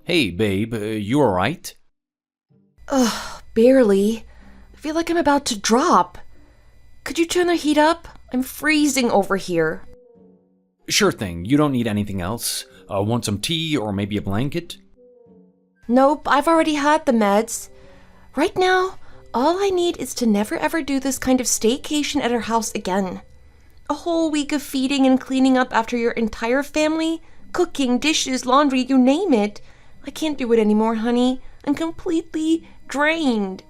Hey, babe, you alright? Ugh, barely. I feel like I'm about to drop. Could you turn the heat up? I'm freezing over here. Sure thing, you don't need anything else. Want some tea or maybe a blanket? Nope, I've already had the meds. Right now, all I need is to never ever do this kind of staycation at our house again. A whole week of feeding and cleaning up after your entire family, cooking, dishes, laundry, you name it. I can't do it anymore, honey. I'm completely drained.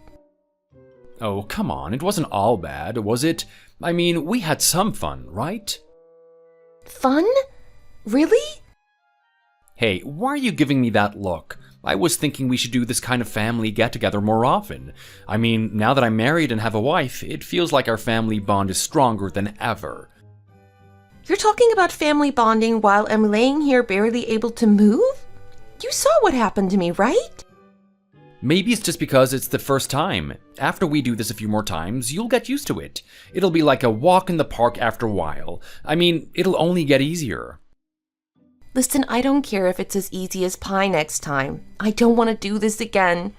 Oh, come on, it wasn't all bad, was it? I mean, we had some fun, right? Fun? Really? Hey, why are you giving me that look? I was thinking we should do this kind of family get-together more often. I mean, now that I'm married and have a wife, it feels like our family bond is stronger than ever. You're talking about family bonding while I'm laying here barely able to move? You saw what happened to me, right? Maybe it's just because it's the first time. After we do this a few more times, you'll get used to it. It'll be like a walk in the park after a while. I mean, it'll only get easier. Listen, I don't care if it's as easy as pie next time. I don't want to do this again.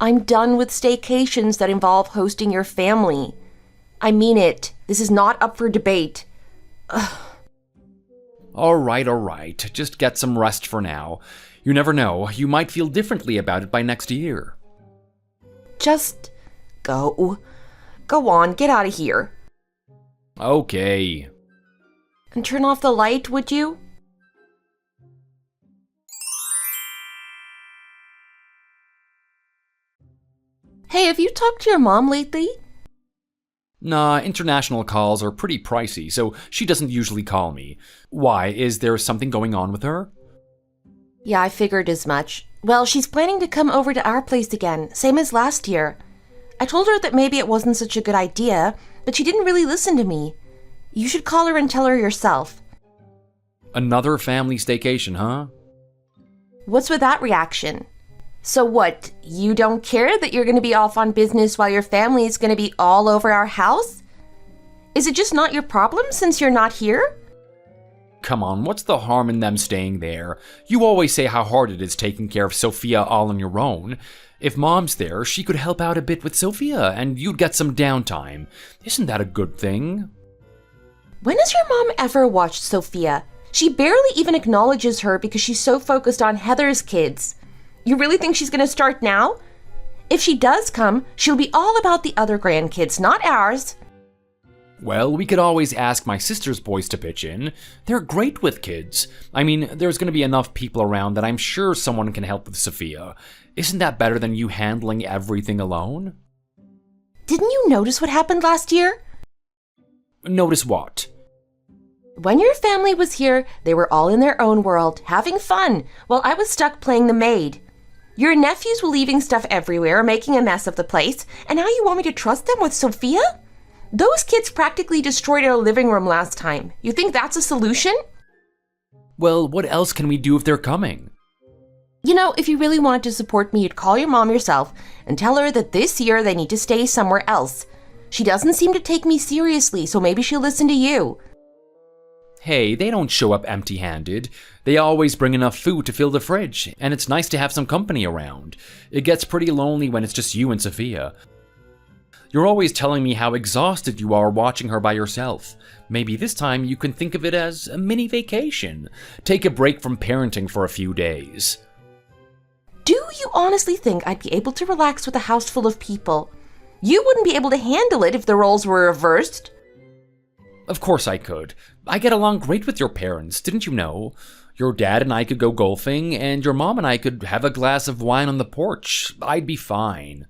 I'm done with staycations that involve hosting your family. I mean it. This is not up for debate. Ugh. All right. Just get some rest for now. You never know. You might feel differently about it by next year. Just go. Go on, get out of here. Okay. And turn off the light, would you? Hey, have you talked to your mom lately? Nah, international calls are pretty pricey, so she doesn't usually call me. Why, is there something going on with her? Yeah, I figured as much. Well, she's planning to come over to our place again, same as last year. I told her that maybe it wasn't such a good idea, but she didn't really listen to me. You should call her and tell her yourself. Another family staycation, huh? What's with that reaction? So what, you don't care that you're going to be off on business while your family is going to be all over our house? Is it just not your problem since you're not here? Come on, what's the harm in them staying there? You always say how hard it is taking care of Sophia all on your own. If Mom's there, she could help out a bit with Sophia, and you'd get some downtime. Isn't that a good thing? When has your mom ever watched Sophia? She barely even acknowledges her because she's so focused on Heather's kids. You really think she's going to start now? If she does come, she'll be all about the other grandkids, not ours. Well, we could always ask my sister's boys to pitch in. They're great with kids. I mean, there's going to be enough people around that I'm sure someone can help with Sophia. Isn't that better than you handling everything alone? Didn't you notice what happened last year? Notice what? When your family was here, they were all in their own world, having fun, while I was stuck playing the maid. Your nephews were leaving stuff everywhere, making a mess of the place, and now you want me to trust them with Sophia? Those kids practically destroyed our living room last time. You think that's a solution? Well, what else can we do if they're coming? You know, if you really wanted to support me, you'd call your mom yourself and tell her that this year they need to stay somewhere else. She doesn't seem to take me seriously, so maybe she'll listen to you. Hey, they don't show up empty-handed. They always bring enough food to fill the fridge, and it's nice to have some company around. It gets pretty lonely when it's just you and Sophia. You're always telling me how exhausted you are watching her by yourself. Maybe this time you can think of it as a mini vacation. Take a break from parenting for a few days. Do you honestly think I'd be able to relax with a house full of people? You wouldn't be able to handle it if the roles were reversed. Of course I could. I get along great with your parents, didn't you know? Your dad and I could go golfing, and your mom and I could have a glass of wine on the porch. I'd be fine.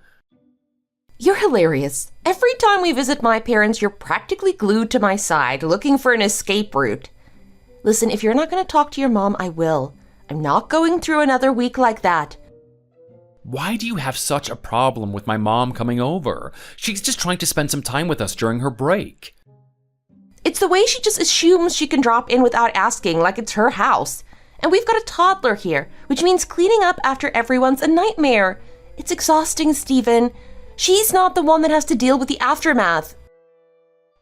You're hilarious. Every time we visit my parents, you're practically glued to my side, looking for an escape route. Listen, if you're not going to talk to your mom, I will. I'm not going through another week like that. Why do you have such a problem with my mom coming over? She's just trying to spend some time with us during her break. It's the way she just assumes she can drop in without asking, like it's her house. And we've got a toddler here, which means cleaning up after everyone's a nightmare. It's exhausting, Stephen. She's not the one that has to deal with the aftermath.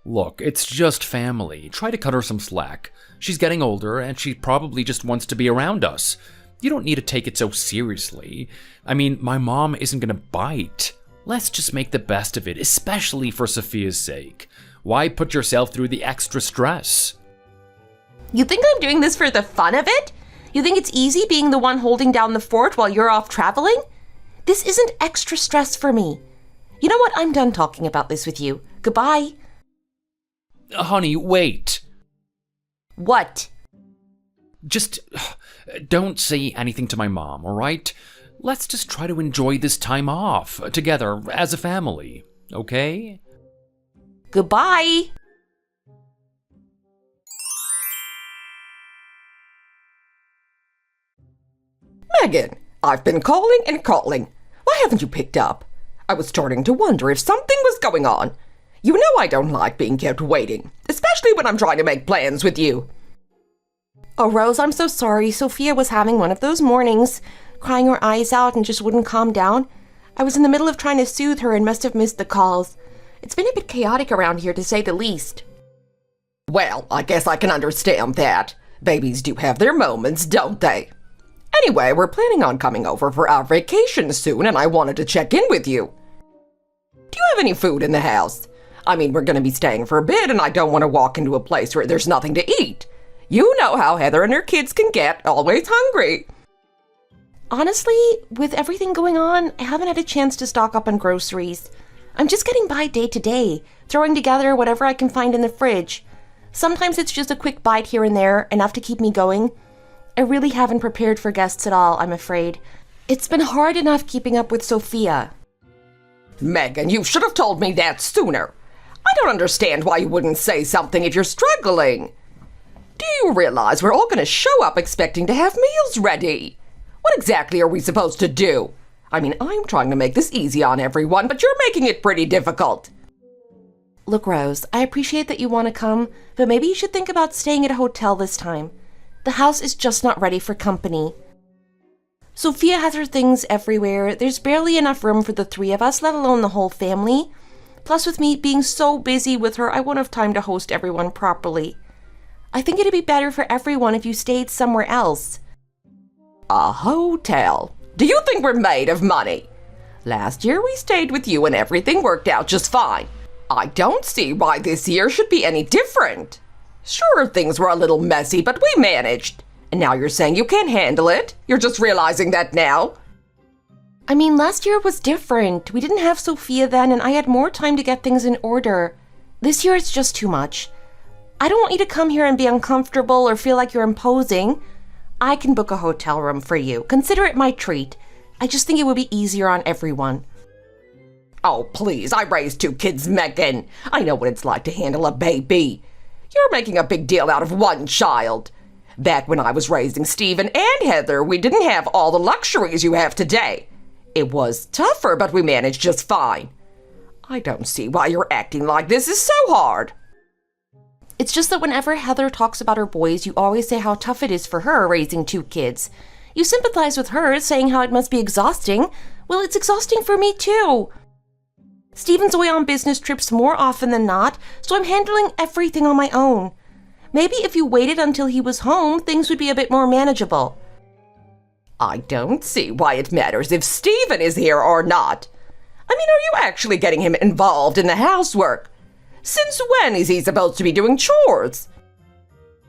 Look, it's just family. Try to cut her some slack. She's getting older, and she probably just wants to be around us. You don't need to take it so seriously. I mean, my mom isn't gonna bite. Let's just make the best of it, especially for Sophia's sake. Why put yourself through the extra stress? You think I'm doing this for the fun of it? You think it's easy being the one holding down the fort while you're off traveling? This isn't extra stress for me. You know what? I'm done talking about this with you. Goodbye. Honey, wait. What? Just don't say anything to my mom, all right? Let's just try to enjoy this time off together as a family, okay? Goodbye. Megan, I've been calling and calling. Why haven't you picked up? I was starting to wonder if something was going on. You know I don't like being kept waiting, especially when I'm trying to make plans with you. Oh, Rose, I'm so sorry. Sophia was having one of those mornings, crying her eyes out and just wouldn't calm down. I was in the middle of trying to soothe her and must have missed the calls. It's been a bit chaotic around here, to say the least. Well, I guess I can understand that. Babies do have their moments, don't they? Anyway, we're planning on coming over for our vacation soon, and I wanted to check in with you. Do you have any food in the house? I mean, we're going to be staying for a bit, and I don't want to walk into a place where there's nothing to eat. You know how Heather and her kids can get, always hungry. Honestly, with everything going on, I haven't had a chance to stock up on groceries. I'm just getting by day to day, throwing together whatever I can find in the fridge. Sometimes it's just a quick bite here and there, enough to keep me going. I really haven't prepared for guests at all, I'm afraid. It's been hard enough keeping up with Sophia. Megan, you should have told me that sooner. I don't understand why you wouldn't say something if you're struggling. Do you realize we're all going to show up expecting to have meals ready? What exactly are we supposed to do? I mean, I'm trying to make this easy on everyone, but you're making it pretty difficult. Look, Rose, I appreciate that you want to come, but maybe you should think about staying at a hotel this time. The house is just not ready for company. Sophia has her things everywhere. There's barely enough room for the three of us, let alone the whole family. Plus, with me being so busy with her, I won't have time to host everyone properly. I think it'd be better for everyone if you stayed somewhere else. A hotel? Do you think we're made of money? Last year we stayed with you and everything worked out just fine. I don't see why this year should be any different. Sure, things were a little messy, but we managed. And now you're saying you can't handle it? You're just realizing that now? I mean, last year was different. We didn't have Sophia then, and I had more time to get things in order. This year it's just too much. I don't want you to come here and be uncomfortable or feel like you're imposing. I can book a hotel room for you. Consider it my treat. I just think it would be easier on everyone. Oh, please, I raised 2 kids, Megan. I know what it's like to handle a baby. You're making a big deal out of one child. Back when I was raising Stephen and Heather, we didn't have all the luxuries you have today. It was tougher, but we managed just fine. I don't see why you're acting like this is so hard. It's just that whenever Heather talks about her boys, you always say how tough it is for her raising 2 kids. You sympathize with her, saying how it must be exhausting. Well, it's exhausting for me too. Stephen's away on business trips more often than not, so I'm handling everything on my own. Maybe if you waited until he was home, things would be a bit more manageable. I don't see why it matters if Stephen is here or not. I mean, are you actually getting him involved in the housework? Since when is he supposed to be doing chores?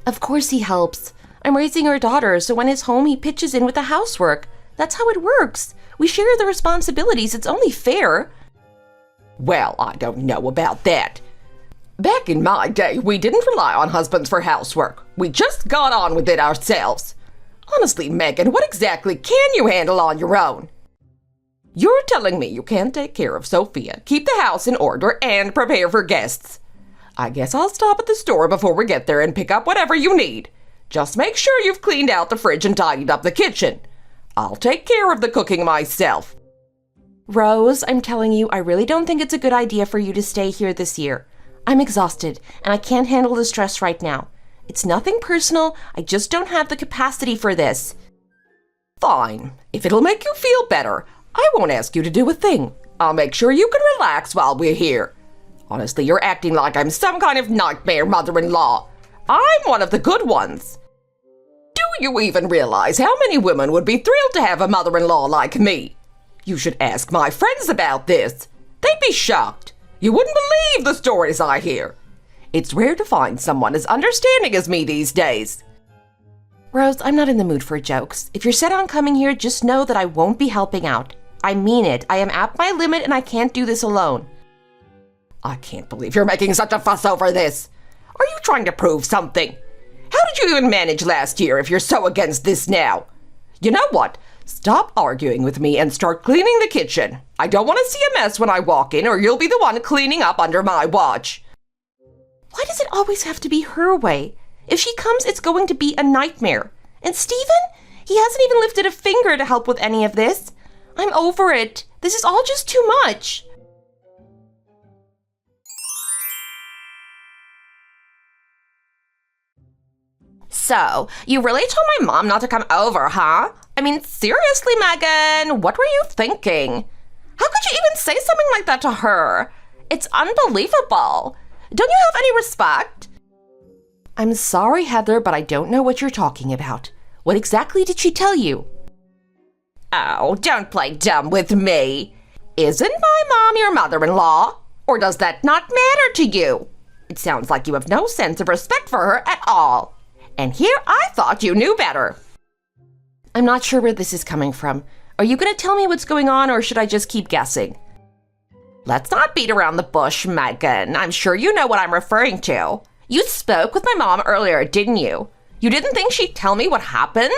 Of course he helps. I'm raising our daughter, so when he's home, he pitches in with the housework. That's how it works. We share the responsibilities. It's only fair. Well, I don't know about that. Back in my day, we didn't rely on husbands for housework. We just got on with it ourselves. Honestly, Megan, what exactly can you handle on your own? You're telling me you can't take care of Sophia, keep the house in order, and prepare for guests. I guess I'll stop at the store before we get there and pick up whatever you need. Just make sure you've cleaned out the fridge and tidied up the kitchen. I'll take care of the cooking myself. Rose, I'm telling you, I really don't think it's a good idea for you to stay here this year. I'm exhausted, and I can't handle the stress right now. It's nothing personal, I just don't have the capacity for this. Fine. If it'll make you feel better, I won't ask you to do a thing. I'll make sure you can relax while we're here. Honestly, you're acting like I'm some kind of nightmare mother-in-law. I'm one of the good ones. Do you even realize how many women would be thrilled to have a mother-in-law like me? You should ask my friends about this. They'd be shocked. You wouldn't believe the stories I hear. It's rare to find someone as understanding as me these days. Rose, I'm not in the mood for jokes. If you're set on coming here, just know that I won't be helping out. I mean it. I am at my limit and I can't do this alone. I can't believe you're making such a fuss over this. Are you trying to prove something? How did you even manage last year if you're so against this now? You know what? Stop arguing with me and start cleaning the kitchen. I don't want to see a mess when I walk in, or you'll be the one cleaning up under my watch. Why does it always have to be her way? If she comes, it's going to be a nightmare. And Steven? He hasn't even lifted a finger to help with any of this. I'm over it. This is all just too much. So, you really told my mom not to come over, huh? I mean, seriously, Megan, what were you thinking? How could you even say something like that to her? It's unbelievable. Don't you have any respect? I'm sorry, Heather, but I don't know what you're talking about. What exactly did she tell you? Oh, don't play dumb with me. Isn't my mom your mother-in-law? Or does that not matter to you? It sounds like you have no sense of respect for her at all. And here I thought you knew better. I'm not sure where this is coming from. Are you going to tell me what's going on, or should I just keep guessing? Let's not beat around the bush, Megan. I'm sure you know what I'm referring to. You spoke with my mom earlier, didn't you? You didn't think she'd tell me what happened?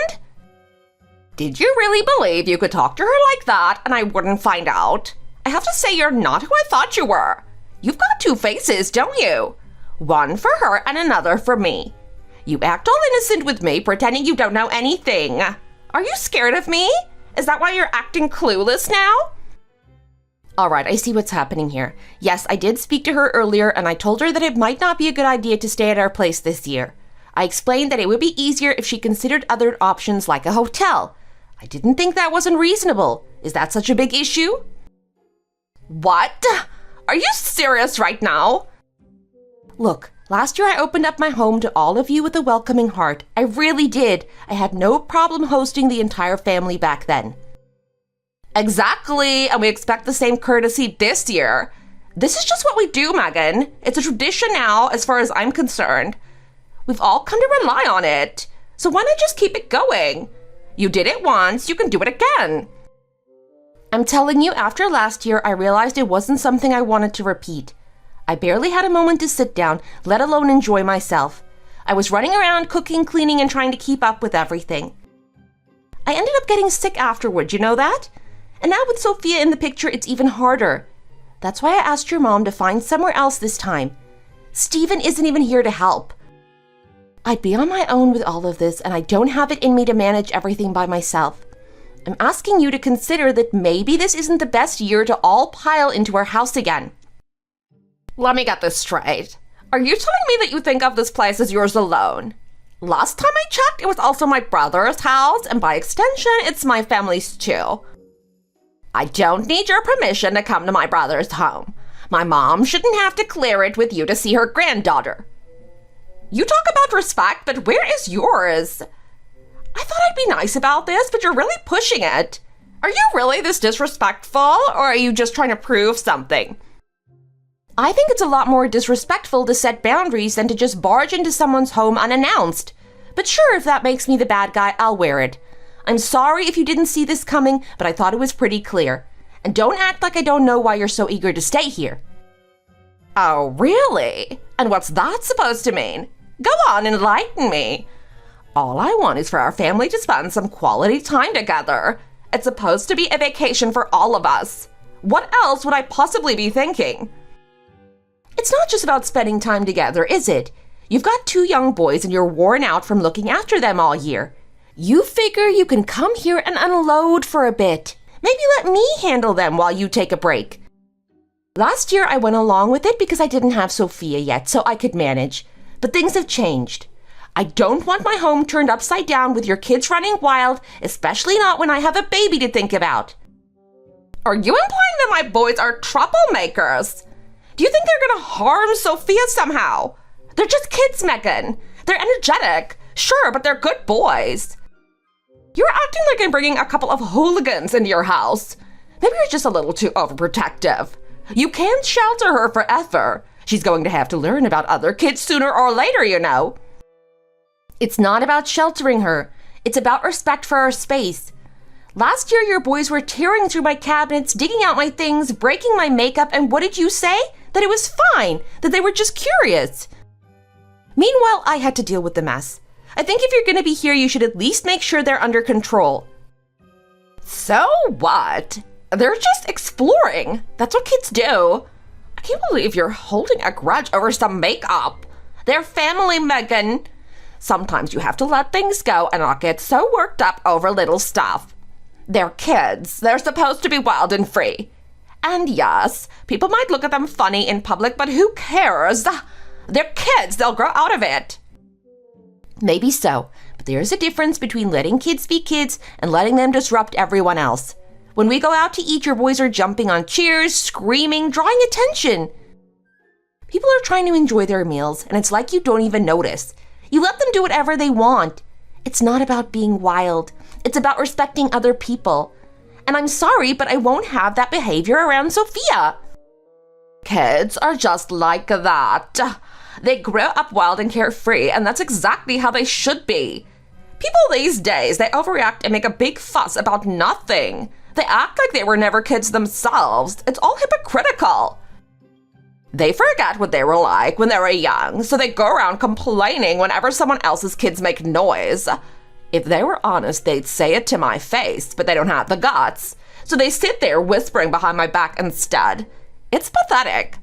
Did you really believe you could talk to her like that and I wouldn't find out? I have to say you're not who I thought you were. You've got two faces, don't you? One for her and another for me. You act all innocent with me, pretending you don't know anything. Are you scared of me? Is that why you're acting clueless now? All right, I see what's happening here. Yes, I did speak to her earlier, and I told her that it might not be a good idea to stay at our place this year. I explained that it would be easier if she considered other options like a hotel. I didn't think that was unreasonable. Is that such a big issue? What? Are you serious right now? Look, last year I opened up my home to all of you with a welcoming heart. I really did. I had no problem hosting the entire family back then. Exactly, and we expect the same courtesy this year. This is just what we do, Megan. It's a tradition now, as far as I'm concerned. We've all come to rely on it. So why not just keep it going? You did it once, you can do it again. I'm telling you, after last year, I realized it wasn't something I wanted to repeat. I barely had a moment to sit down, let alone enjoy myself. I was running around, cooking, cleaning, and trying to keep up with everything. I ended up getting sick afterward, you know that? And now with Sophia in the picture, it's even harder. That's why I asked your mom to find somewhere else this time. Steven isn't even here to help. I'd be on my own with all of this, and I don't have it in me to manage everything by myself. I'm asking you to consider that maybe this isn't the best year to all pile into our house again. Let me get this straight. Are you telling me that you think of this place as yours alone? Last time I checked, it was also my brother's house, and by extension, it's my family's too. I don't need your permission to come to my brother's home. My mom shouldn't have to clear it with you to see her granddaughter. You talk about respect, but where is yours? I thought I'd be nice about this, but you're really pushing it. Are you really this disrespectful, or are you just trying to prove something? I think it's a lot more disrespectful to set boundaries than to just barge into someone's home unannounced. But sure, if that makes me the bad guy, I'll wear it. I'm sorry if you didn't see this coming, but I thought it was pretty clear. And don't act like I don't know why you're so eager to stay here. Oh, really? And what's that supposed to mean? Go on, enlighten me. All I want is for our family to spend some quality time together. It's supposed to be a vacation for all of us. What else would I possibly be thinking? It's not just about spending time together, is it? You've got two young boys and you're worn out from looking after them all year. You figure you can come here and unload for a bit. Maybe let me handle them while you take a break. Last year I went along with it because I didn't have Sophia yet, so I could manage. But things have changed. I don't want my home turned upside down with your kids running wild, especially not when I have a baby to think about. Are you implying that my boys are troublemakers? Do you think they're gonna harm Sophia somehow? They're just kids, Megan. They're energetic. Sure, but they're good boys. You're acting like I'm bringing a couple of hooligans into your house. Maybe you're just a little too overprotective. You can't shelter her forever. She's going to have to learn about other kids sooner or later, you know. It's not about sheltering her. It's about respect for our space. Last year, your boys were tearing through my cabinets, digging out my things, breaking my makeup, and what did you say? That it was fine, that they were just curious. Meanwhile, I had to deal with the mess. I think if you're going to be here, you should at least make sure they're under control. So what? They're just exploring. That's what kids do. I can't believe you're holding a grudge over some makeup. They're family, Megan. Sometimes you have to let things go and not get so worked up over little stuff. They're kids. They're supposed to be wild and free. And yes, people might look at them funny in public, but who cares? They're kids. They'll grow out of it. Maybe so, but there's a difference between letting kids be kids and letting them disrupt everyone else. When we go out to eat, your boys are jumping on chairs, screaming, drawing attention. People are trying to enjoy their meals, and it's like you don't even notice. You let them do whatever they want. It's not about being wild. It's about respecting other people. And I'm sorry, but I won't have that behavior around Sophia. Kids are just like that. They grow up wild and carefree, and that's exactly how they should be. People these days, they overreact and make a big fuss about nothing. They act like they were never kids themselves. It's all hypocritical. They forget what they were like when they were young, so they go around complaining whenever someone else's kids make noise. If they were honest, they'd say it to my face, but they don't have the guts. So they sit there whispering behind my back instead. It's pathetic.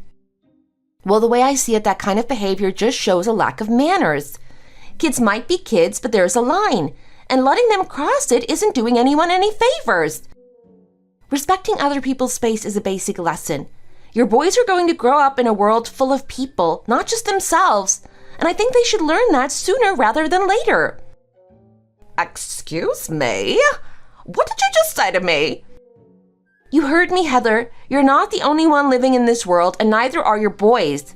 Well, the way I see it, that kind of behavior just shows a lack of manners. Kids might be kids, but there's a line, and letting them cross it isn't doing anyone any favors. Respecting other people's space is a basic lesson. Your boys are going to grow up in a world full of people, not just themselves, and I think they should learn that sooner rather than later. Excuse me? What did you just say to me? You heard me, Heather. You're not the only one living in this world, and neither are your boys.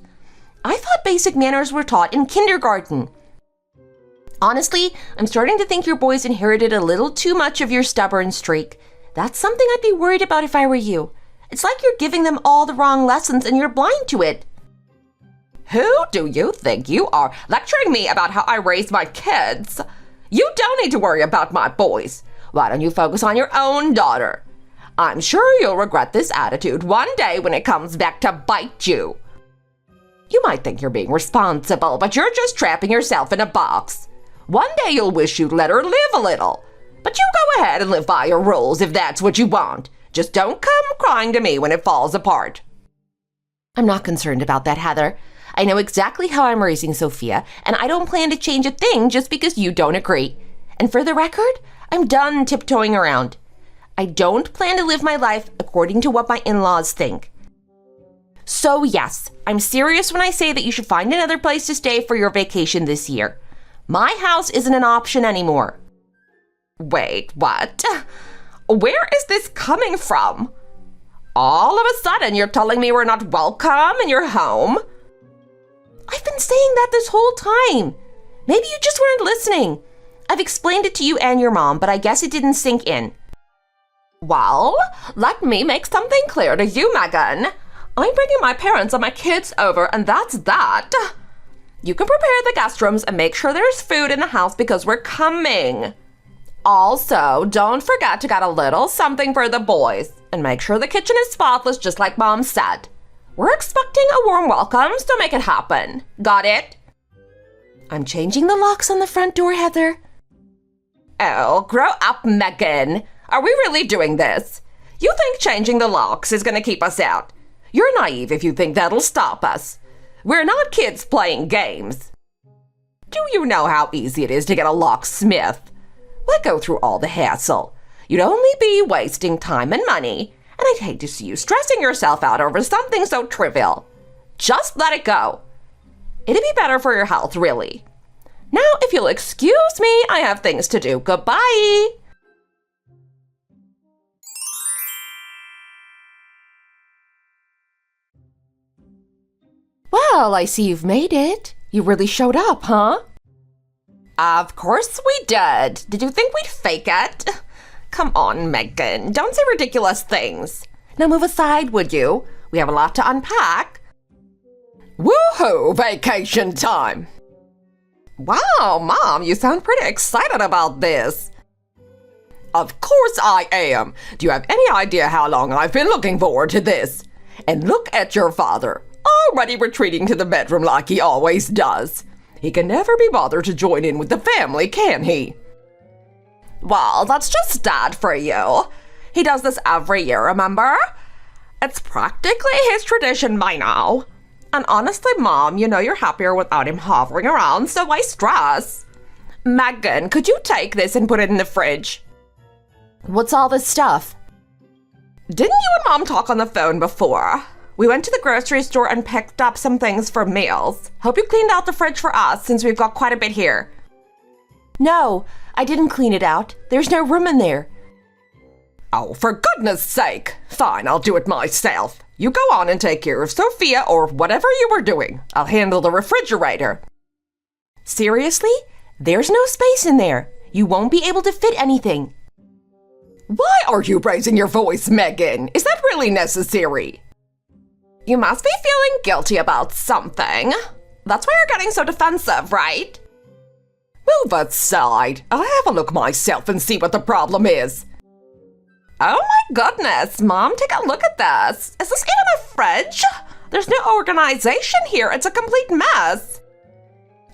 I thought basic manners were taught in kindergarten. Honestly, I'm starting to think your boys inherited a little too much of your stubborn streak. That's something I'd be worried about if I were you. It's like you're giving them all the wrong lessons and you're blind to it. Who do you think you are, lecturing me about how I raise my kids? You don't need to worry about my boys. Why don't you focus on your own daughter? I'm sure you'll regret this attitude one day when it comes back to bite you. You might think you're being responsible, but you're just trapping yourself in a box. One day you'll wish you'd let her live a little. But you go ahead and live by your rules if that's what you want. Just don't come crying to me when it falls apart. I'm not concerned about that, Heather. I know exactly how I'm raising Sophia, and I don't plan to change a thing just because you don't agree. And for the record, I'm done tiptoeing around. I don't plan to live my life according to what my in-laws think. So yes, I'm serious when I say that you should find another place to stay for your vacation this year. My house isn't an option anymore. Wait, what? Where is this coming from? All of a sudden, you're telling me we're not welcome in your home? I've been saying that this whole time. Maybe you just weren't listening. I've explained it to you and your mom, but I guess it didn't sink in. Well, let me make something clear to you, Megan. I'm bringing my parents and my kids over, and that's that. You can prepare the guest rooms and make sure there's food in the house because we're coming. Also, don't forget to get a little something for the boys, and make sure the kitchen is spotless just like Mom said. We're expecting a warm welcome, so make it happen. Got it? I'm changing the locks on the front door, Heather. Oh, grow up, Megan. Are we really doing this? You think changing the locks is going to keep us out? You're naive if you think that'll stop us. We're not kids playing games. Do you know how easy it is to get a locksmith? Why go through all the hassle? You'd only be wasting time and money, and I'd hate to see you stressing yourself out over something so trivial. Just let it go. It'd be better for your health, really. Now, if you'll excuse me, I have things to do. Goodbye. Well, I see you've made it. You really showed up, huh? Of course we did. Did you think we'd fake it? Come on, Megan. Don't say ridiculous things. Now move aside, would you? We have a lot to unpack. Woohoo! Vacation time! Wow, Mom, you sound pretty excited about this. Of course I am. Do you have any idea how long I've been looking forward to this? And look at your father, already retreating to the bedroom like he always does. He can never be bothered to join in with the family, can he? Well, that's just Dad for you. He does this every year, remember? It's practically his tradition by now. And honestly, Mom, you know you're happier without him hovering around, so why stress? Megan, could you take this and put it in the fridge? What's all this stuff? Didn't you and Mom talk on the phone before? We went to the grocery store and picked up some things for meals. Hope you cleaned out the fridge for us, since we've got quite a bit here. No, I didn't clean it out. There's no room in there. Oh, for goodness sake. Fine, I'll do it myself. You go on and take care of Sophia or whatever you were doing. I'll handle the refrigerator. Seriously? There's no space in there. You won't be able to fit anything. Why are you raising your voice, Megan? Is that really necessary? You must be feeling guilty about something. That's why you're getting so defensive, right? Move aside. I'll have a look myself and see what the problem is. Oh my goodness, Mom, take a look at this. Is this even a fridge? There's no organization here. It's a complete mess.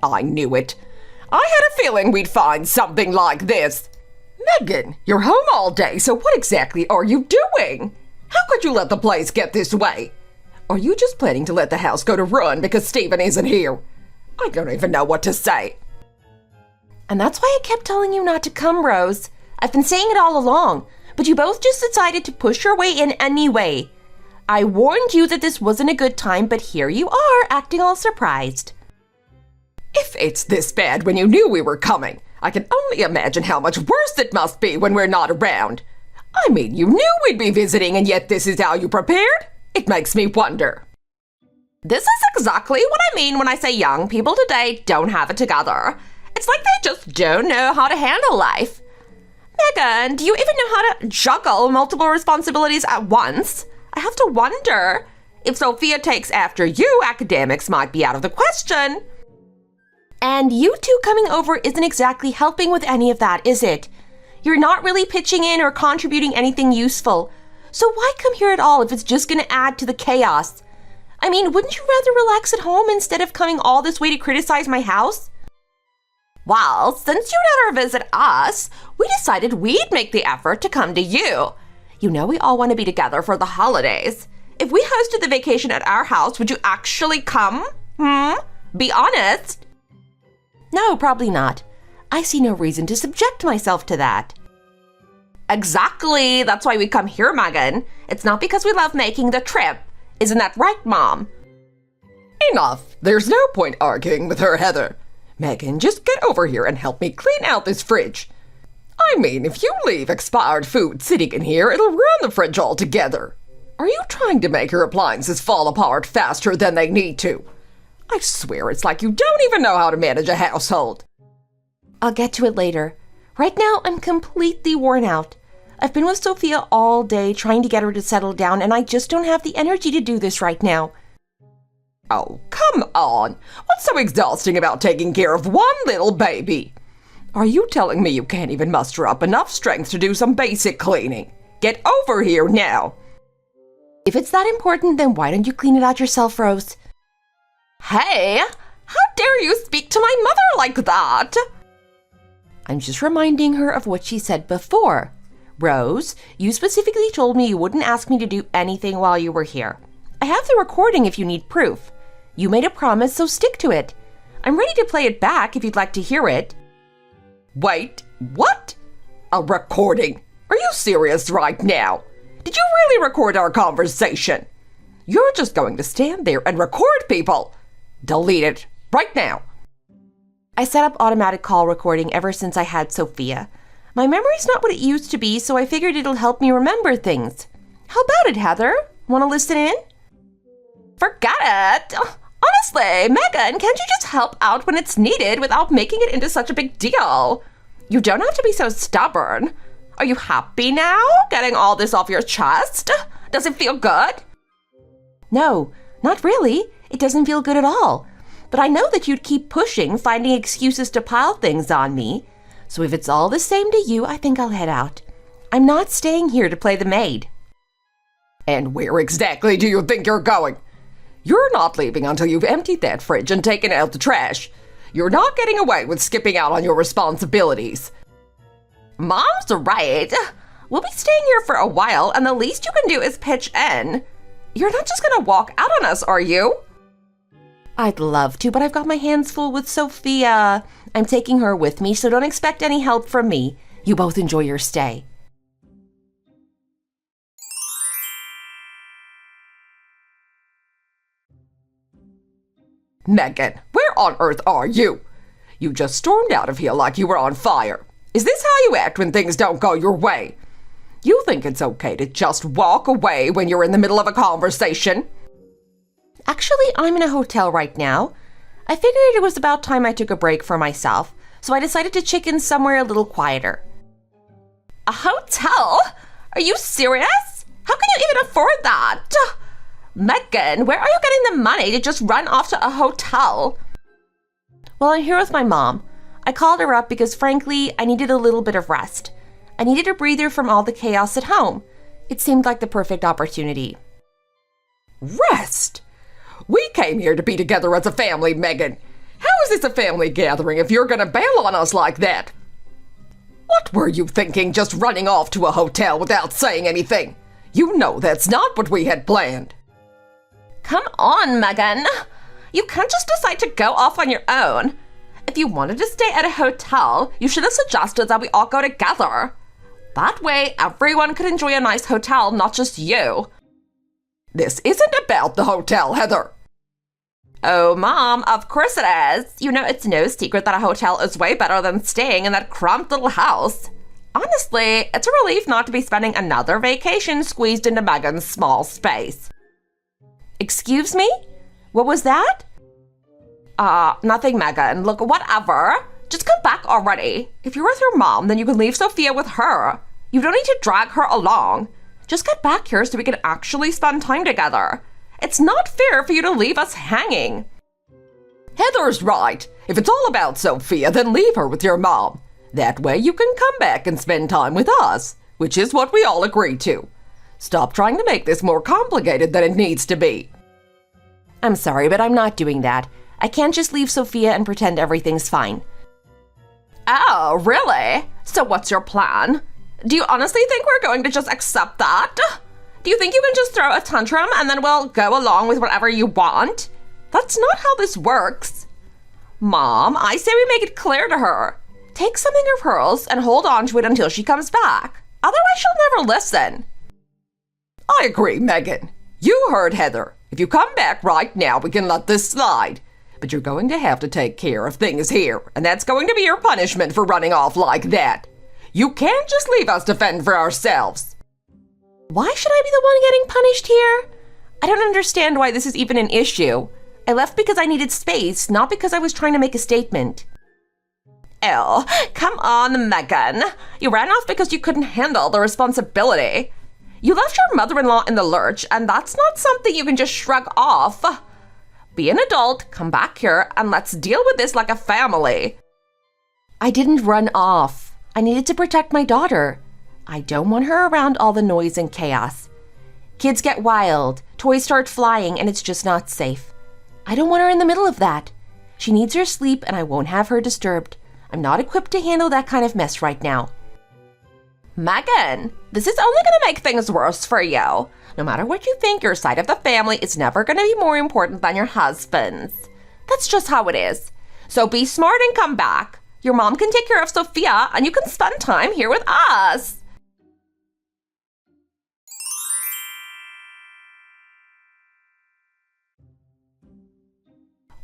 I knew it. I had a feeling we'd find something like this. Megan, you're home all day, so what exactly are you doing? How could you let the place get this way? Are you just planning to let the house go to ruin because Stephen isn't here? I don't even know what to say. And that's why I kept telling you not to come, Rose. I've been saying it all along, but you both just decided to push your way in anyway. I warned you that this wasn't a good time, but here you are, acting all surprised. If it's this bad when you knew we were coming, I can only imagine how much worse it must be when we're not around. I mean, you knew we'd be visiting, and yet this is how you prepared? It makes me wonder. This is exactly what I mean when I say young people today don't have it together. It's like they just don't know how to handle life. Megan, do you even know how to juggle multiple responsibilities at once? I have to wonder. If Sophia takes after you, academics might be out of the question. And you two coming over isn't exactly helping with any of that, is it? You're not really pitching in or contributing anything useful. So why come here at all if it's just going to add to the chaos? I mean, wouldn't you rather relax at home instead of coming all this way to criticize my house? Well, since you never visit us, we decided we'd make the effort to come to you. You know we all want to be together for the holidays. If we hosted the vacation at our house, would you actually come? Be honest. No, probably not. I see no reason to subject myself to that. Exactly. That's why we come here, Megan. It's not because we love making the trip. Isn't that right, Mom? Enough. There's no point arguing with her, Heather. Megan, just get over here and help me clean out this fridge. I mean, if you leave expired food sitting in here, it'll ruin the fridge altogether. Are you trying to make your appliances fall apart faster than they need to? I swear it's like you don't even know how to manage a household. I'll get to it later. Right now, I'm completely worn out. I've been with Sophia all day trying to get her to settle down, and I just don't have the energy to do this right now. Oh, come on. What's so exhausting about taking care of one little baby? Are you telling me you can't even muster up enough strength to do some basic cleaning? Get over here now. If it's that important, then why don't you clean it out yourself, Rose? Hey, how dare you speak to my mother like that? I'm just reminding her of what she said before. Rose, you specifically told me you wouldn't ask me to do anything while you were here. I have the recording if you need proof. You made a promise, so stick to it. I'm ready to play it back if you'd like to hear it. Wait, what? A recording? Are you serious right now? Did you really record our conversation? You're just going to stand there and record people. Delete it right now. I set up automatic call recording ever since I had Sophia. My memory's not what it used to be, so I figured it'll help me remember things. How about it, Heather? Want to listen in? Forget it. Honestly, Megan, can't you just help out when it's needed without making it into such a big deal? You don't have to be so stubborn. Are you happy now, getting all this off your chest? Does it feel good? No, not really. It doesn't feel good at all. But I know that you'd keep pushing, finding excuses to pile things on me. So if it's all the same to you, I think I'll head out. I'm not staying here to play the maid. And where exactly do you think you're going? You're not leaving until you've emptied that fridge and taken out the trash. You're not getting away with skipping out on your responsibilities. Mom's right. We'll be staying here for a while, and the least you can do is pitch in. You're not just gonna walk out on us, are you? I'd love to, but I've got my hands full with Sophia. I'm taking her with me, so don't expect any help from me. You both enjoy your stay. Megan, where on earth are you? You just stormed out of here like you were on fire. Is this how you act when things don't go your way? You think it's okay to just walk away when you're in the middle of a conversation? Actually, I'm in a hotel right now. I figured it was about time I took a break for myself, so I decided to check in somewhere a little quieter. A hotel? Are you serious? How can you even afford that? Megan, where are you getting the money to just run off to a hotel? Well, I'm here with my mom. I called her up because, frankly, I needed a little bit of rest. I needed a breather from all the chaos at home. It seemed like the perfect opportunity. Rest? We came here to be together as a family, Megan. How is this a family gathering if you're gonna bail on us like that? What were you thinking, just running off to a hotel without saying anything? You know that's not what we had planned. Come on, Megan. You can't just decide to go off on your own. If you wanted to stay at a hotel, you should have suggested that we all go together. That way, everyone could enjoy a nice hotel, not just you. This isn't about the hotel, Heather. Oh, Mom, of course it is. You know it's no secret that a hotel is way better than staying in that cramped little house. Honestly, it's a relief not to be spending another vacation squeezed into Megan's small space. Excuse me? What was that? Nothing, Megan. Look, whatever. Just come back already. If you're with your mom, then you can leave Sophia with her. You don't need to drag her along. Just get back here so we can actually spend time together. It's not fair for you to leave us hanging. Heather's right. If it's all about Sophia, then leave her with your mom. That way you can come back and spend time with us, which is what we all agreed to. Stop trying to make this more complicated than it needs to be. I'm sorry, but I'm not doing that. I can't just leave Sophia and pretend everything's fine. Oh, really? So what's your plan? Do you honestly think we're going to just accept that? Do you think you can just throw a tantrum and then we'll go along with whatever you want? That's not how this works. Mom, I say we make it clear to her. Take something of hers and hold on to it until she comes back. Otherwise, she'll never listen. I agree, Megan. You heard Heather. If you come back right now, we can let this slide. But you're going to have to take care of things here, and that's going to be your punishment for running off like that. You can't just leave us to fend for ourselves. Why should I be the one getting punished here? I don't understand why this is even an issue. I left because I needed space, not because I was trying to make a statement. Oh, come on, Megan. You ran off because you couldn't handle the responsibility. You left your mother-in-law in the lurch, and that's not something you can just shrug off. Be an adult, come back here, and let's deal with this like a family. I didn't run off. I needed to protect my daughter. I don't want her around all the noise and chaos. Kids get wild, toys start flying, and it's just not safe. I don't want her in the middle of that. She needs her sleep, and I won't have her disturbed. I'm not equipped to handle that kind of mess right now. Megan, this is only going to make things worse for you. No matter what you think, your side of the family is never going to be more important than your husband's. That's just how it is. So be smart and come back. Your mom can take care of Sophia, and you can spend time here with us.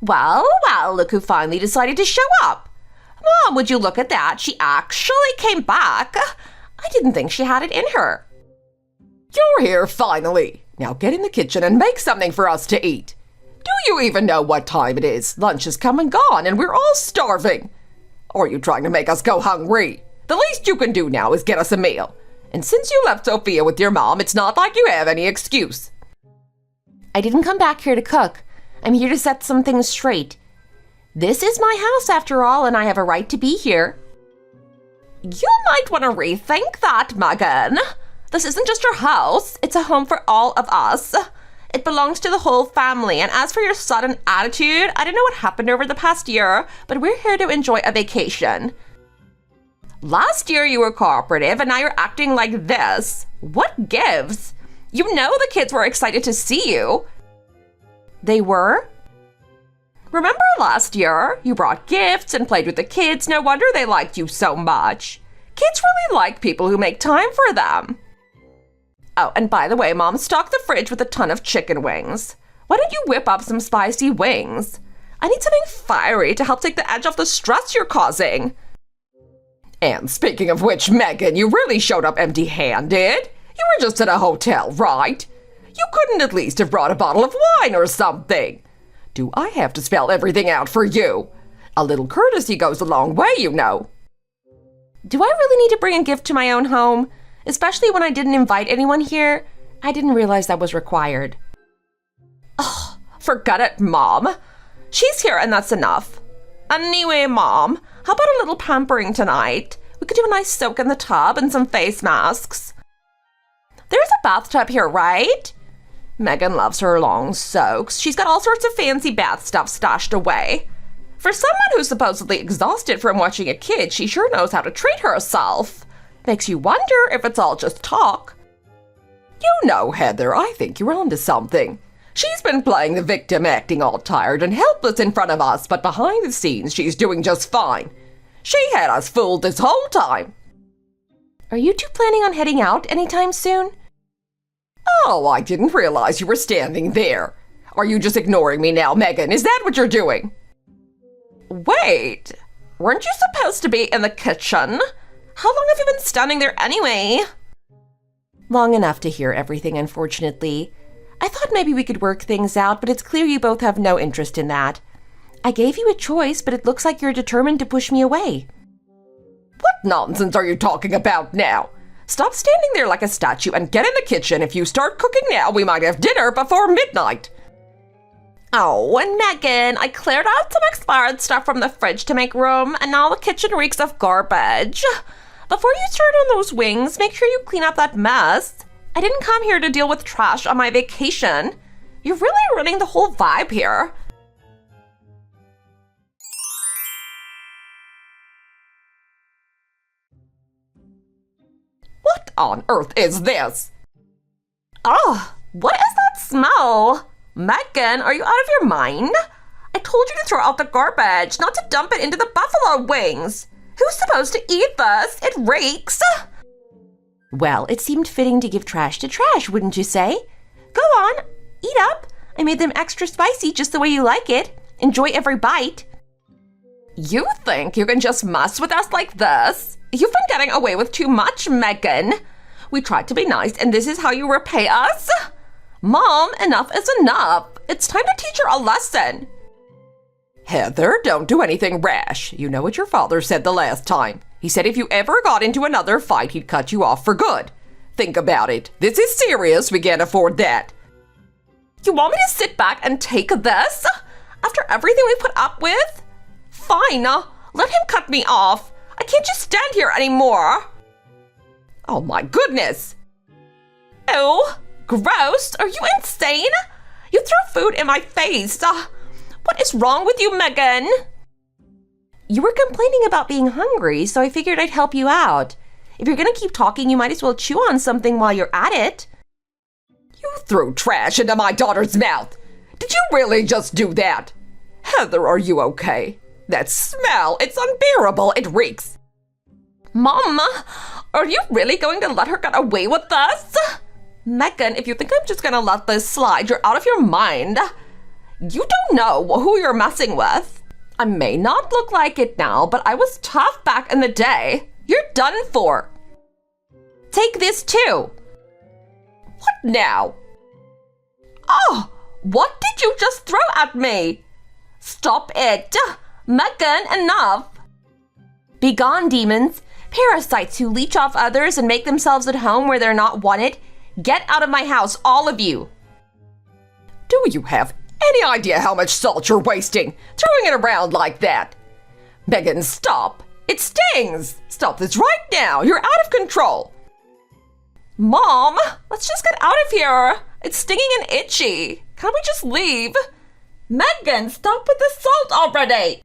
Well, look who finally decided to show up. Mom, would you look at that? She actually came back. I didn't think she had it in her. You're here finally. Now get in the kitchen and make something for us to eat. Do you even know what time it is? Lunch has come and gone, and we're all starving. Or are you trying to make us go hungry? The least you can do now is get us a meal. And since you left Sophia with your mom, it's not like you have any excuse. I didn't come back here to cook. I'm here to set some things straight. This is my house after all, and I have a right to be here. You might want to rethink that, Megan. This isn't just your house. It's a home for all of us. It belongs to the whole family. And as for your sudden attitude, I don't know what happened over the past year, but we're here to enjoy a vacation. Last year you were cooperative, and now you're acting like this. What gives? You know the kids were excited to see you. They were? Remember last year? You brought gifts and played with the kids. No wonder they liked you so much. Kids really like people who make time for them. Oh, and by the way, Mom stocked the fridge with a ton of chicken wings. Why don't you whip up some spicy wings? I need something fiery to help take the edge off the stress you're causing. And speaking of which, Megan, you really showed up empty-handed. You were just at a hotel, right? You couldn't at least have brought a bottle of wine or something. Do I have to spell everything out for you? A little courtesy goes a long way, you know. Do I really need to bring a gift to my own home? Especially when I didn't invite anyone here? I didn't realize that was required. Oh, forget it, Mom. She's here and that's enough. Anyway, Mom, how about a little pampering tonight? We could do a nice soak in the tub and some face masks. There's a bathtub here, right? Megan loves her long soaks. She's got all sorts of fancy bath stuff stashed away. For someone who's supposedly exhausted from watching a kid, she sure knows how to treat herself. Makes you wonder if it's all just talk. You know, Heather, I think you're onto something. She's been playing the victim, acting all tired and helpless in front of us, but behind the scenes, she's doing just fine. She had us fooled this whole time. Are you two planning on heading out anytime soon? Oh, I didn't realize you were standing there. Are you just ignoring me now, Megan? Is that what you're doing? Wait, weren't you supposed to be in the kitchen? How long have you been standing there anyway? Long enough to hear everything, unfortunately. I thought maybe we could work things out, but it's clear you both have no interest in that. I gave you a choice, but it looks like you're determined to push me away. What nonsense are you talking about now? Stop standing there like a statue and get in the kitchen. If you start cooking now, we might have dinner before midnight. Oh, and Megan, I cleared out some expired stuff from the fridge to make room, and now the kitchen reeks of garbage. Before you start on those wings, make sure you clean up that mess. I didn't come here to deal with trash on my vacation. You're really ruining the whole vibe here. What on earth is this? Oh, what is that smell? Megan, are you out of your mind? I told you to throw out the garbage, not to dump it into the buffalo wings. Who's supposed to eat this? It reeks. Well, it seemed fitting to give trash to trash, wouldn't you say? Go on, eat up. I made them extra spicy just the way you like it. Enjoy every bite. You think you can just mess with us like this? You've been getting away with too much, Megan. We tried to be nice, and this is how you repay us? Mom, enough is enough. It's time to teach her a lesson. Heather, don't do anything rash. You know what your father said the last time. He said if you ever got into another fight, he'd cut you off for good. Think about it. This is serious. We can't afford that. You want me to sit back and take this? After everything we put up with? Fine. Let him cut me off. I can't just stand here anymore. Oh my goodness. Ew. Gross. Are you insane? You threw food in my face. What is wrong with you, Megan? You were complaining about being hungry, so I figured I'd help you out. If you're gonna keep talking, you might as well chew on something while you're at it. You threw trash into my daughter's mouth. Did you really just do that? Heather, are you okay? That smell, it's unbearable. It reeks. Mom, are you really going to let her get away with this? Megan, if you think I'm just gonna let this slide, you're out of your mind. You don't know who you're messing with. I may not look like it now, but I was tough back in the day. You're done for. Take this too. What now? Oh, What did you just throw at me? Stop it! Megan, enough! Begone, demons! Parasites who leech off others and make themselves at home where they're not wanted. Get out of my house, all of you! Do you have any idea how much salt you're wasting, throwing it around like that? Megan, stop! It stings! Stop this right now! You're out of control! Mom, let's just get out of here! It's stinging and itchy! Can't we just leave? Megan, stop with the salt already!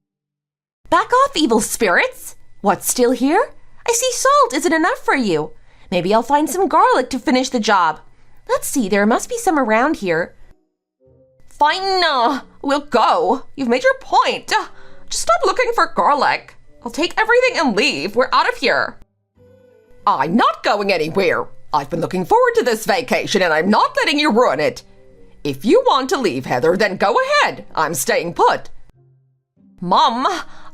Back off, evil spirits! What's still here? I see salt isn't enough for you. Maybe I'll find some garlic to finish the job. Let's see, there must be some around here. Fine, we'll go. You've made your point. Just stop looking for garlic. I'll take everything and leave. We're out of here. I'm not going anywhere. I've been looking forward to this vacation and I'm not letting you ruin it. If you want to leave, Heather, then go ahead. I'm staying put. Mom,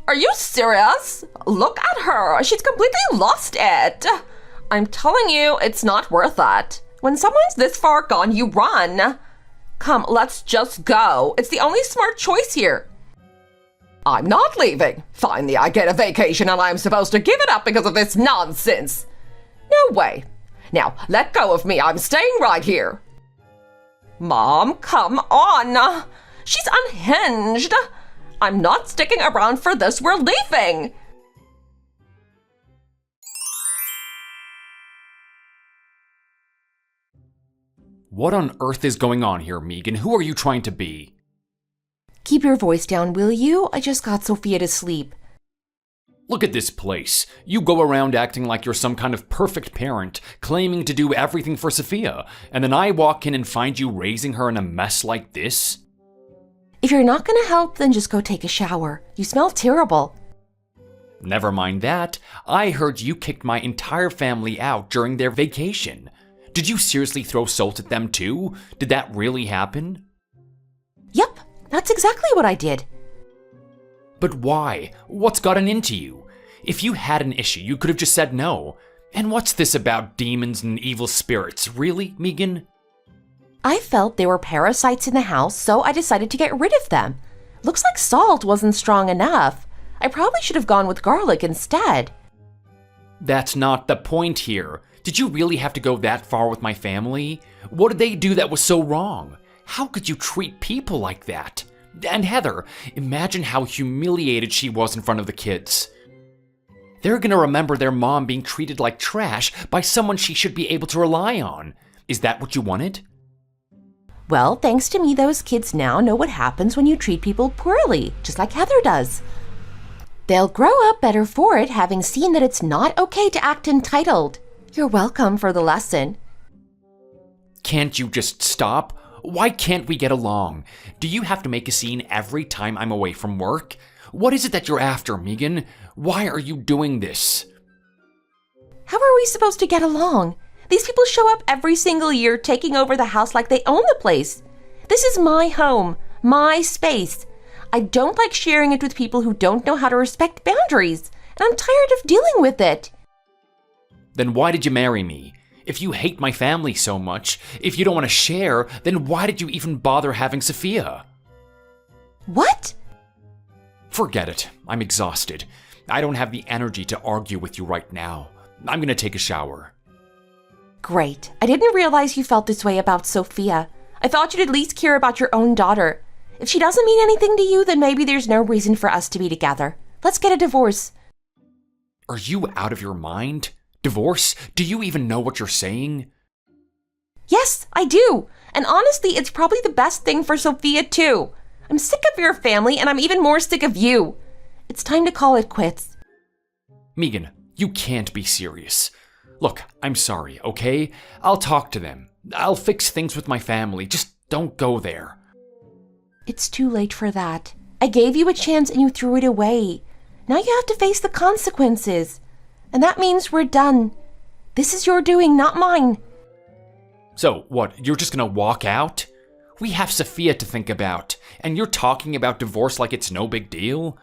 are you serious? Look at her. She's completely lost it. I'm telling you, it's not worth it. When someone's this far gone, you run. Come, let's just go. It's the only smart choice here. I'm not leaving. Finally, I get a vacation and I'm supposed to give it up because of this nonsense. No way. Now, let go of me. I'm staying right here. Mom, come on. She's unhinged. I'm not sticking around for this. We're leaving. What on earth is going on here, Megan? Who are you trying to be? Keep your voice down, will you? I just got Sophia to sleep. Look at this place. You go around acting like you're some kind of perfect parent, claiming to do everything for Sophia, and then I walk in and find you raising her in a mess like this? If you're not gonna help, then just go take a shower. You smell terrible. Never mind that. I heard you kicked my entire family out during their vacation. Did you seriously throw salt at them too? Did that really happen? Yep, that's exactly what I did. But why? What's gotten into you? If you had an issue, you could have just said no. And what's this about demons and evil spirits? Really, Megan? I felt there were parasites in the house, so I decided to get rid of them. Looks like salt wasn't strong enough. I probably should have gone with garlic instead. That's not the point here. Did you really have to go that far with my family? What did they do that was so wrong? How could you treat people like that? And Heather, imagine how humiliated she was in front of the kids. They're gonna remember their mom being treated like trash by someone she should be able to rely on. Is that what you wanted? Well, thanks to me, those kids now know what happens when you treat people poorly, just like Heather does. They'll grow up better for it, having seen that it's not okay to act entitled. You're welcome for the lesson. Can't you just stop? Why can't we get along? Do you have to make a scene every time I'm away from work? What is it that you're after, Megan? Why are you doing this? How are we supposed to get along? These people show up every single year taking over the house like they own the place. This is my home, my space. I don't like sharing it with people who don't know how to respect boundaries, and I'm tired of dealing with it. Then why did you marry me? If you hate my family so much, if you don't want to share, then why did you even bother having Sophia? What? Forget it. I'm exhausted. I don't have the energy to argue with you right now. I'm gonna take a shower. Great. I didn't realize you felt this way about Sophia. I thought you'd at least care about your own daughter. If she doesn't mean anything to you, then maybe there's no reason for us to be together. Let's get a divorce. Are you out of your mind? Divorce? Do you even know what you're saying? Yes, I do. And honestly, it's probably the best thing for Sophia, too. I'm sick of your family, and I'm even more sick of you. It's time to call it quits. Megan, you can't be serious. Look, I'm sorry, okay? I'll talk to them. I'll fix things with my family. Just don't go there. It's too late for that. I gave you a chance and you threw it away. Now you have to face the consequences. And that means we're done. This is your doing, not mine. So, what, you're just gonna walk out? We have Sophia to think about, and you're talking about divorce like it's no big deal?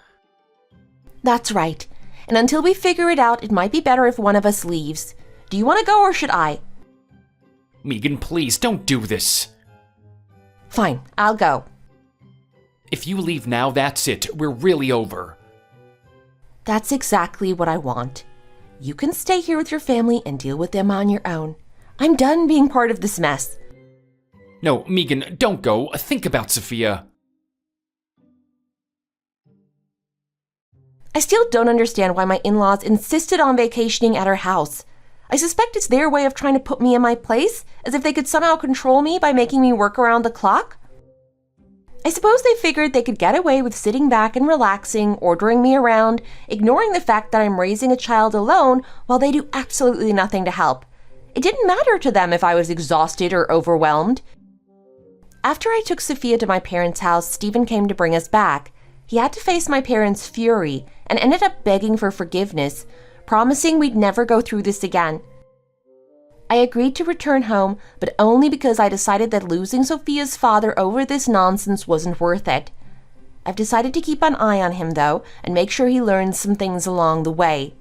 That's right. And until we figure it out, it might be better if one of us leaves. Do you want to go or should I? Megan, please, don't do this. Fine, I'll go. If you leave now, that's it. We're really over. That's exactly what I want. You can stay here with your family and deal with them on your own. I'm done being part of this mess. No, Megan, don't go. Think about Sophia. I still don't understand why my in-laws insisted on vacationing at our house. I suspect it's their way of trying to put me in my place, as if they could somehow control me by making me work around the clock. I suppose they figured they could get away with sitting back and relaxing, ordering me around, ignoring the fact that I'm raising a child alone while they do absolutely nothing to help. It didn't matter to them if I was exhausted or overwhelmed. After I took Sophia to my parents' house, Stephen came to bring us back. He had to face my parents' fury and ended up begging for forgiveness, promising we'd never go through this again. I agreed to return home, but only because I decided that losing Sophia's father over this nonsense wasn't worth it. I've decided to keep an eye on him, though, and make sure he learns some things along the way.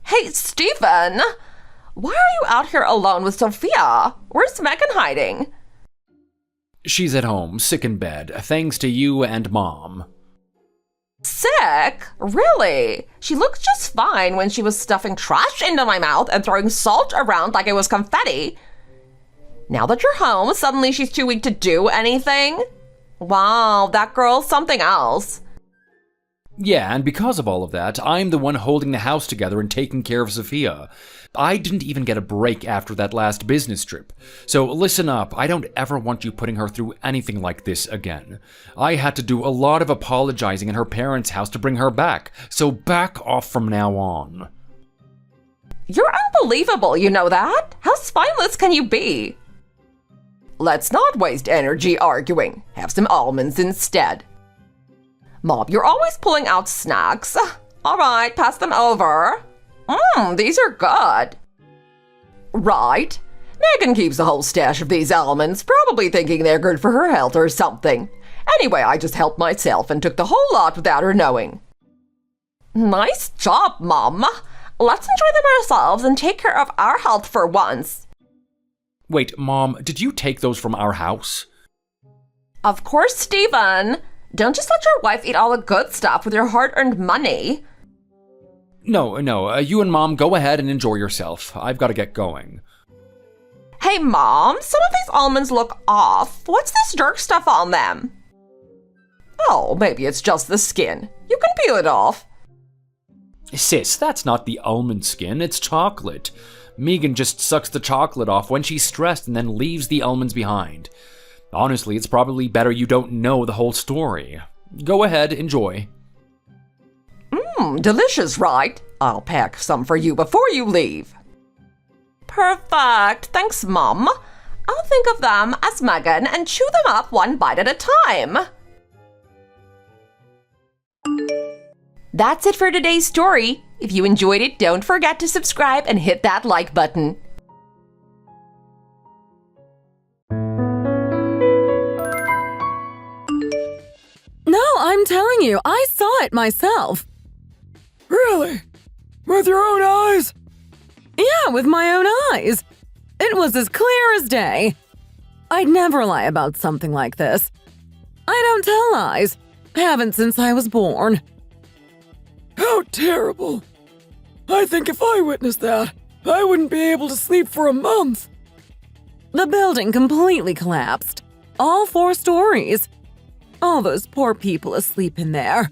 Hey, Stephen! Why are you out here alone with Sophia? Where's Megan hiding? She's at home, sick in bed, thanks to you and Mom. Sick? Really? She looked just fine when she was stuffing trash into my mouth and throwing salt around like it was confetti. Now that you're home, suddenly she's too weak to do anything? Wow, that girl's something else. Yeah, and because of all of that, I'm the one holding the house together and taking care of Sophia. I didn't even get a break after that last business trip. So listen up, I don't ever want you putting her through anything like this again. I had to do a lot of apologizing in her parents' house to bring her back, so back off from now on. You're unbelievable, you know that? How spineless can you be? Let's not waste energy arguing. Have some almonds instead. Mom, you're always pulling out snacks. All right, pass them over. These are good. Right. Megan keeps a whole stash of these almonds, probably thinking they're good for her health or something. Anyway, I just helped myself and took the whole lot without her knowing. Nice job, Mom. Let's enjoy them ourselves and take care of our health for once. Wait, Mom, did you take those from our house? Of course, Stephen. Don't just let your wife eat all the good stuff with your hard-earned money. No, you and Mom go ahead and enjoy yourself. I've got to get going. Hey, Mom, some of these almonds look off. What's this dark stuff on them? Oh, maybe it's just the skin. You can peel it off. Sis, that's not the almond skin, it's chocolate. Megan just sucks the chocolate off when she's stressed and then leaves the almonds behind. Honestly, it's probably better you don't know the whole story. Go ahead, enjoy. Delicious, right? I'll pack some for you before you leave. Perfect. Thanks, Mom. I'll think of them as Megan and chew them up one bite at a time. That's it for today's story. If you enjoyed it, don't forget to subscribe and hit that like button. No, I'm telling you, I saw it myself. Really? With your own eyes? Yeah, with my own eyes. It was as clear as day. I'd never lie about something like this. I don't tell lies. Haven't since I was born. How terrible. I think if I witnessed that, I wouldn't be able to sleep for a month. The building completely collapsed. All 4 stories. All those poor people asleep in there.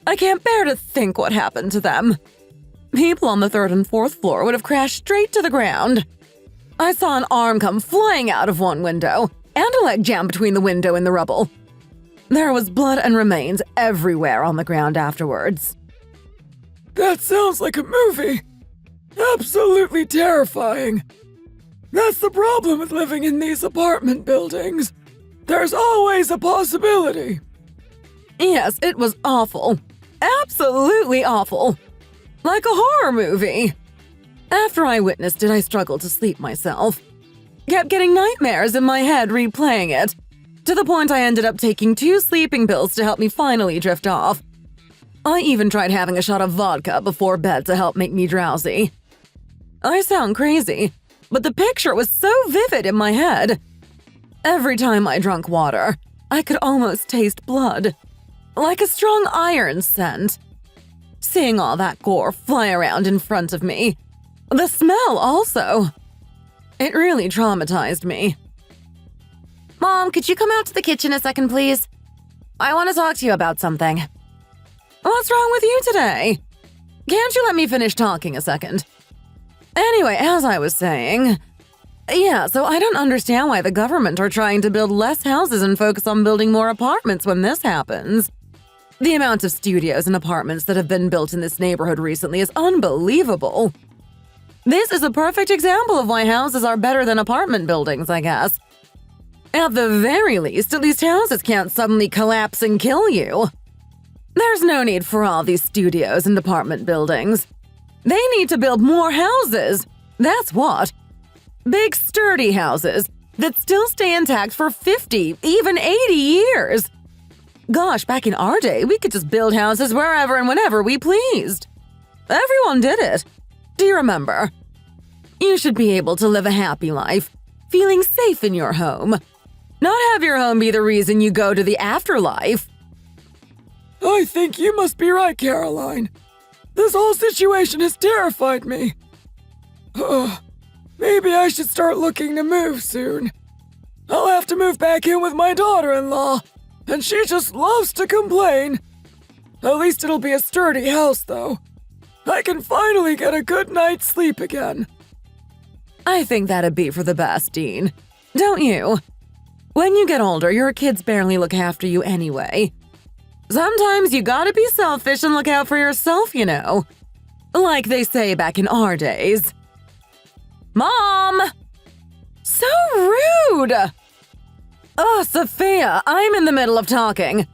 I can't bear to think what happened to them. People on the 3rd and 4th floor would have crashed straight to the ground. I saw an arm come flying out of one window, and a leg jam between the window and the rubble. There was blood and remains everywhere on the ground afterwards. That sounds like a movie. Absolutely terrifying. That's the problem with living in these apartment buildings. There's always a possibility. Yes, it was awful. Absolutely awful. Like a horror movie. After I witnessed it, I struggled to sleep myself. Kept getting nightmares in my head replaying it, to the point I ended up taking 2 sleeping pills to help me finally drift off. I even tried having a shot of vodka before bed to help make me drowsy. I sound crazy, but the picture was so vivid in my head. Every time I drank water, I could almost taste blood, like a strong iron scent. Seeing all that gore fly around in front of me, the smell also. It really traumatized me. Mom, could you come out to the kitchen a second, please? I want to talk to you about something. What's wrong with you today? Can't you let me finish talking a second? Anyway, as I was saying, so I don't understand why the government are trying to build less houses and focus on building more apartments when this happens. The amount of studios and apartments that have been built in this neighborhood recently is unbelievable. This is a perfect example of why houses are better than apartment buildings, I guess. At the very least, at least houses can't suddenly collapse and kill you. There's no need for all these studios and apartment buildings. They need to build more houses. That's what. Big, sturdy houses that still stay intact for 50, even 80 years. Gosh, back in our day, we could just build houses wherever and whenever we pleased. Everyone did it. Do you remember? You should be able to live a happy life, feeling safe in your home. Not have your home be the reason you go to the afterlife. I think you must be right, Caroline. This whole situation has terrified me. Maybe I should start looking to move soon. I'll have to move back in with my daughter-in-law, and she just loves to complain. At least it'll be a sturdy house, though. I can finally get a good night's sleep again. I think that'd be for the best, Dean. Don't you? When you get older, your kids barely look after you anyway. Sometimes you gotta be selfish and look out for yourself, you know. Like they say back in our days. Mom! So rude! Sophia, I'm in the middle of talking.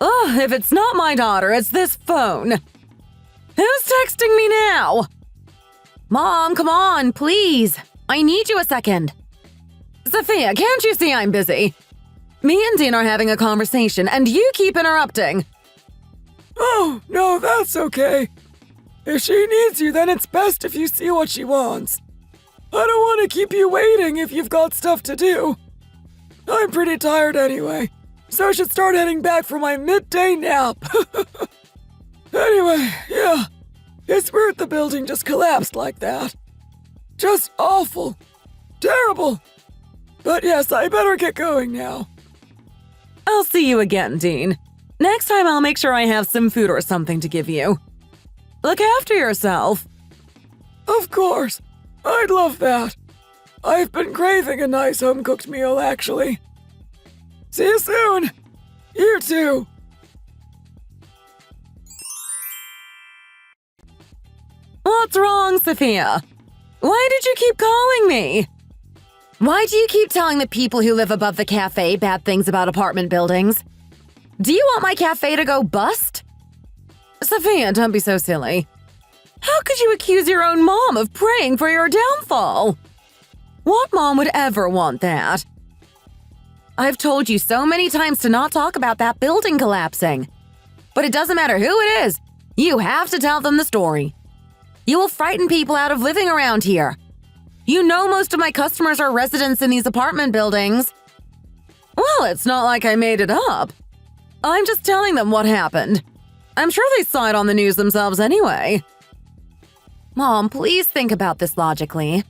If it's not my daughter, it's this phone. Who's texting me now? Mom, come on, please. I need you a second. Sophia, can't you see I'm busy? Me and Dean are having a conversation, and you keep interrupting. Oh, no, that's okay. If she needs you, then it's best if you see what she wants. I don't want to keep you waiting if you've got stuff to do. I'm pretty tired anyway, so I should start heading back for my midday nap. Anyway, yeah, it's weird the building just collapsed like that. Just awful. Terrible. But yes, I better get going now. I'll see you again, Dean. Next time I'll make sure I have some food or something to give you. Look after yourself. Of course. I'd love that. I've been craving a nice home-cooked meal, actually. See you soon. You too. What's wrong, Sophia? Why did you keep calling me? Why do you keep telling the people who live above the cafe bad things about apartment buildings? Do you want my cafe to go bust? Sophia, don't be so silly. How could you accuse your own mom of praying for your downfall? What mom would ever want that? I've told you so many times to not talk about that building collapsing. But it doesn't matter who it is. You have to tell them the story. You will frighten people out of living around here. You know most of my customers are residents in these apartment buildings. Well, it's not like I made it up. I'm just telling them what happened. I'm sure they saw it on the news themselves anyway. Mom, please think about this logically.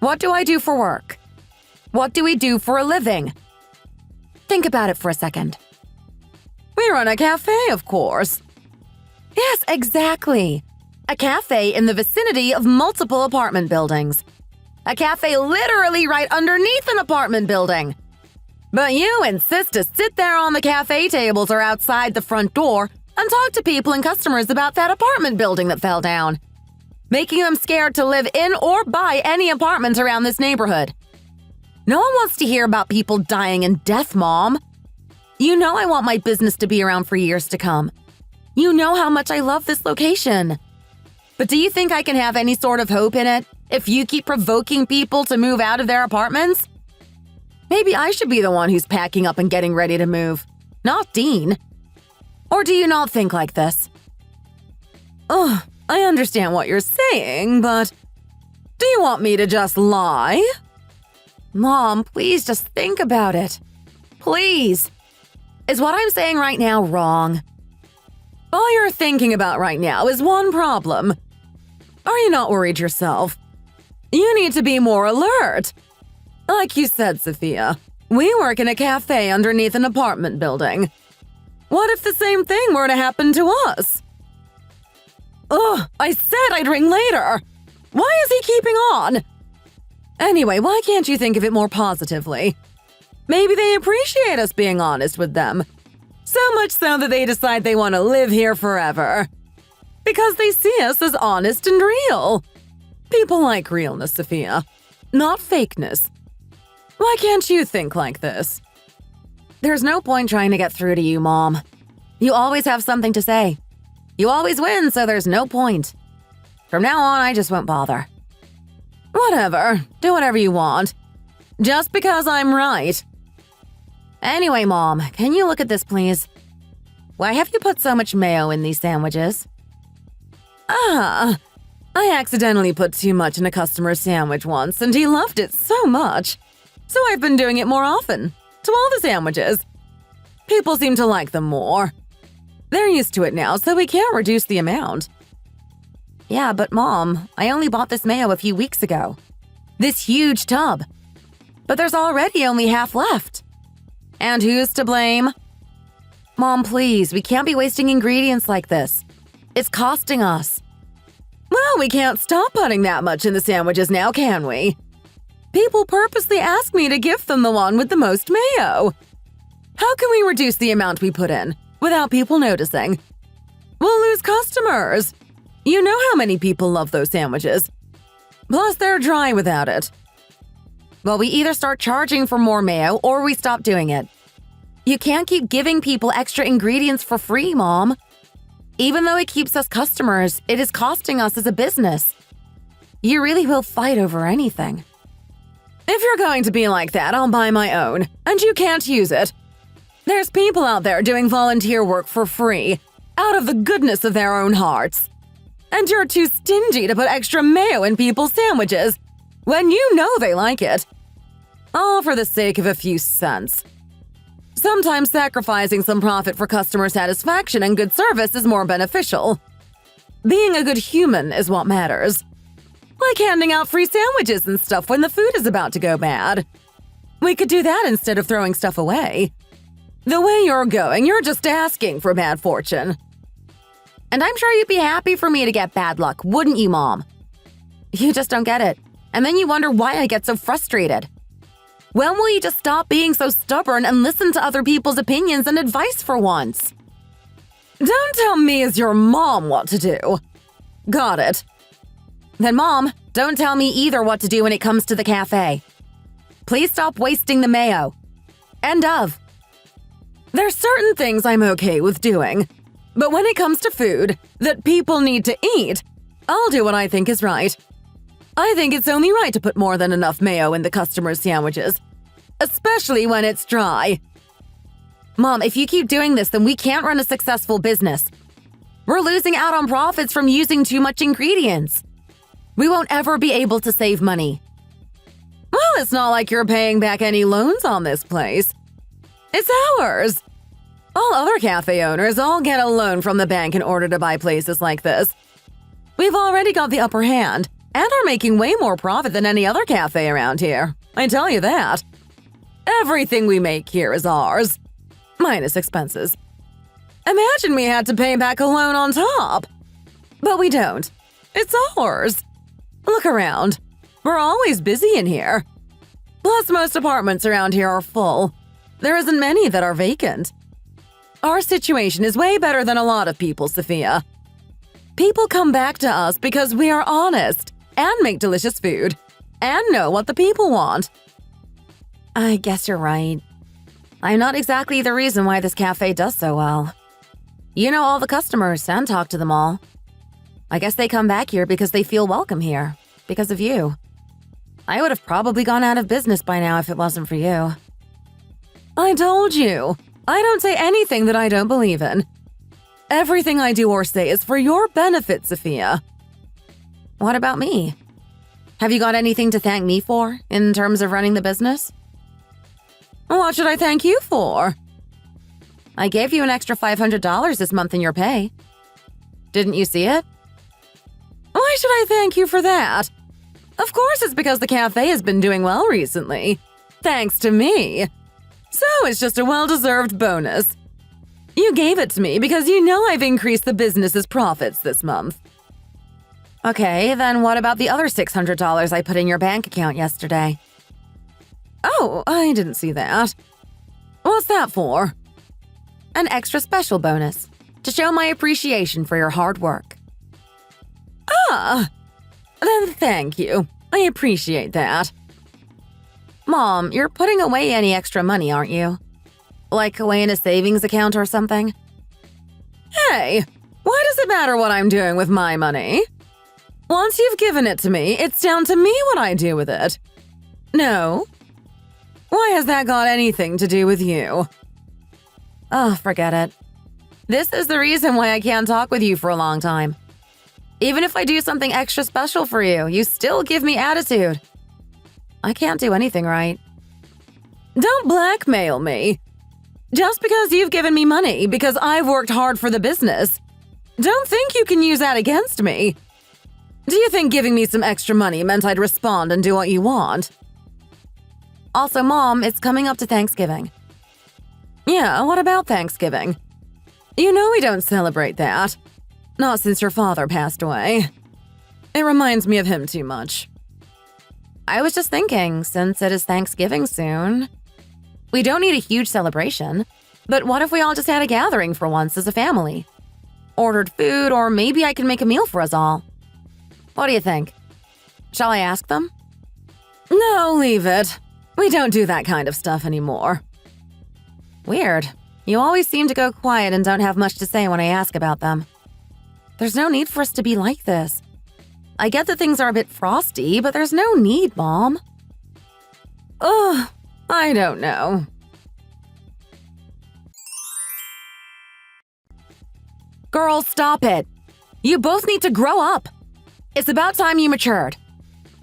What do I do for work? What do we do for a living? Think about it for a second. We run a cafe, of course. Yes, exactly. A cafe in the vicinity of multiple apartment buildings. A cafe literally right underneath an apartment building. But you insist to sit there on the cafe tables or outside the front door and talk to people and customers about that apartment building that fell down, making them scared to live in or buy any apartments around this neighborhood. No one wants to hear about people dying and death, Mom. You know I want my business to be around for years to come. You know how much I love this location. But do you think I can have any sort of hope in it if you keep provoking people to move out of their apartments? Maybe I should be the one who's packing up and getting ready to move, not Dean. Or do you not think like this? Oh, I understand what you're saying, but do you want me to just lie? Mom, please just think about it. Please. Is what I'm saying right now wrong? All you're thinking about right now is one problem. Are you not worried yourself? You need to be more alert. Like you said, Sophia, we work in a cafe underneath an apartment building. What if the same thing were to happen to us? Ugh, I said I'd ring later. Why is he keeping on? Anyway, why can't you think of it more positively? Maybe they appreciate us being honest with them. So much so that they decide they want to live here forever. Because they see us as honest and real. People like realness, Sophia, not fakeness. Why can't you think like this? There's no point trying to get through to you, Mom. You always have something to say. You always win, so there's no point. From now on, I just won't bother. Whatever, do whatever you want. Just because I'm right. Anyway, Mom, can you look at this, please? Why have you put so much mayo in these sandwiches? I accidentally put too much in a customer's sandwich once, and he loved it so much. So I've been doing it more often, to all the sandwiches. People seem to like them more. They're used to it now, so we can't reduce the amount. Yeah, but Mom, I only bought this mayo a few weeks ago. This huge tub. But there's already only half left. And who's to blame? Mom, please, we can't be wasting ingredients like this. It's costing us. Well, we can't stop putting that much in the sandwiches now, can we? People purposely ask me to give them the one with the most mayo. How can we reduce the amount we put in without people noticing? We'll lose customers. You know how many people love those sandwiches. Plus, they're dry without it. Well, we either start charging for more mayo or we stop doing it. You can't keep giving people extra ingredients for free, Mom. Even though it keeps us customers, it is costing us as a business. You really will fight over anything. If you're going to be like that, I'll buy my own, and you can't use it. There's people out there doing volunteer work for free, out of the goodness of their own hearts. And you're too stingy to put extra mayo in people's sandwiches, when you know they like it. All for the sake of a few cents. Sometimes sacrificing some profit for customer satisfaction and good service is more beneficial. Being a good human is what matters. Like handing out free sandwiches and stuff when the food is about to go bad. We could do that instead of throwing stuff away. The way you're going, you're just asking for bad fortune. And I'm sure you'd be happy for me to get bad luck, wouldn't you, Mom? You just don't get it. And then you wonder why I get so frustrated. When will you just stop being so stubborn and listen to other people's opinions and advice for once? Don't tell me as your mom what to do. Got it. Then, Mom, don't tell me either what to do when it comes to the cafe. Please stop wasting the mayo. End of. There's certain things I'm okay with doing, but when it comes to food that people need to eat, I'll do what I think is right. I think it's only right to put more than enough mayo in the customers' sandwiches, especially when it's dry. Mom, if you keep doing this, then we can't run a successful business. We're losing out on profits from using too much ingredients. We won't ever be able to save money. Well, it's not like you're paying back any loans on this place. It's ours. All other cafe owners all get a loan from the bank in order to buy places like this. We've already got the upper hand and are making way more profit than any other cafe around here. I tell you that. Everything we make here is ours, minus expenses. Imagine we had to pay back a loan on top. But we don't. It's ours. Look around. We're always busy in here. Plus, most apartments around here are full. There isn't many that are vacant. Our situation is way better than a lot of people, Sophia. People come back to us because we are honest and make delicious food and know what the people want. I guess you're right. I'm not exactly the reason why this cafe does so well. You know all the customers and talk to them all. I guess they come back here because they feel welcome here, because of you. I would have probably gone out of business by now if it wasn't for you. I told you. I don't say anything that I don't believe in. Everything I do or say is for your benefit, Sophia. What about me? Have you got anything to thank me for in terms of running the business? What should I thank you for? I gave you an extra $500 this month in your pay. Didn't you see it? Why should I thank you for that? Of course it's because the cafe has been doing well recently. Thanks to me. So it's just a well-deserved bonus. You gave it to me because you know I've increased the business's profits this month. Okay, then what about the other $600 I put in your bank account yesterday? Oh, I didn't see that. What's that for? An extra special bonus, to show my appreciation for your hard work. Ah, then thank you. I appreciate that. Mom, you're putting away any extra money, aren't you? Like away in a savings account or something? Hey, why does it matter what I'm doing with my money? Once you've given it to me, it's down to me what I do with it. No? Why has that got anything to do with you? Oh, forget it. This is the reason why I can't talk with you for a long time. Even if I do something extra special for you, you still give me attitude. I can't do anything right. Don't blackmail me. Just because you've given me money because I've worked hard for the business, don't think you can use that against me. Do you think giving me some extra money meant I'd respond and do what you want? Also, Mom, it's coming up to Thanksgiving. Yeah, what about Thanksgiving? You know we don't celebrate that. Not since your father passed away. It reminds me of him too much. I was just thinking, since it is Thanksgiving soon, we don't need a huge celebration, but what if we all just had a gathering for once as a family? Ordered food, or maybe I can make a meal for us all. What do you think? Shall I ask them? No, leave it. We don't do that kind of stuff anymore. Weird. You always seem to go quiet and don't have much to say when I ask about them. There's no need for us to be like this. I get that things are a bit frosty, but there's no need, Mom. Ugh, I don't know. Girls, stop it. You both need to grow up. It's about time you matured.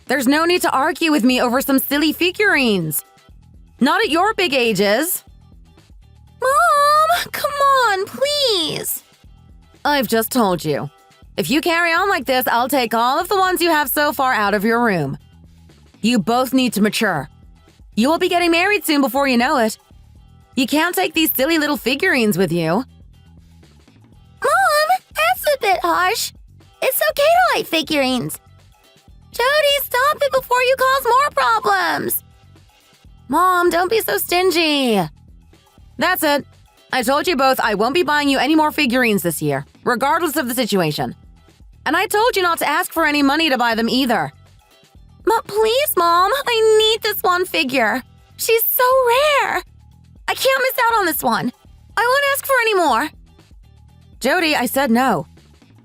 There's no need to argue with me over some silly figurines. Not at your big ages. Mom, come on, please. I've just told you. If you carry on like this, I'll take all of the ones you have so far out of your room. You both need to mature. You will be getting married soon before you know it. You can't take these silly little figurines with you. Mom, that's a bit harsh. It's okay to like figurines. Jody, stop it before you cause more problems. Mom, don't be so stingy. That's it. I told you both I won't be buying you any more figurines this year, regardless of the situation. And I told you not to ask for any money to buy them either. But please, Mom, I need this one figure. She's so rare. I can't miss out on this one. I won't ask for any more. Jody, I said no.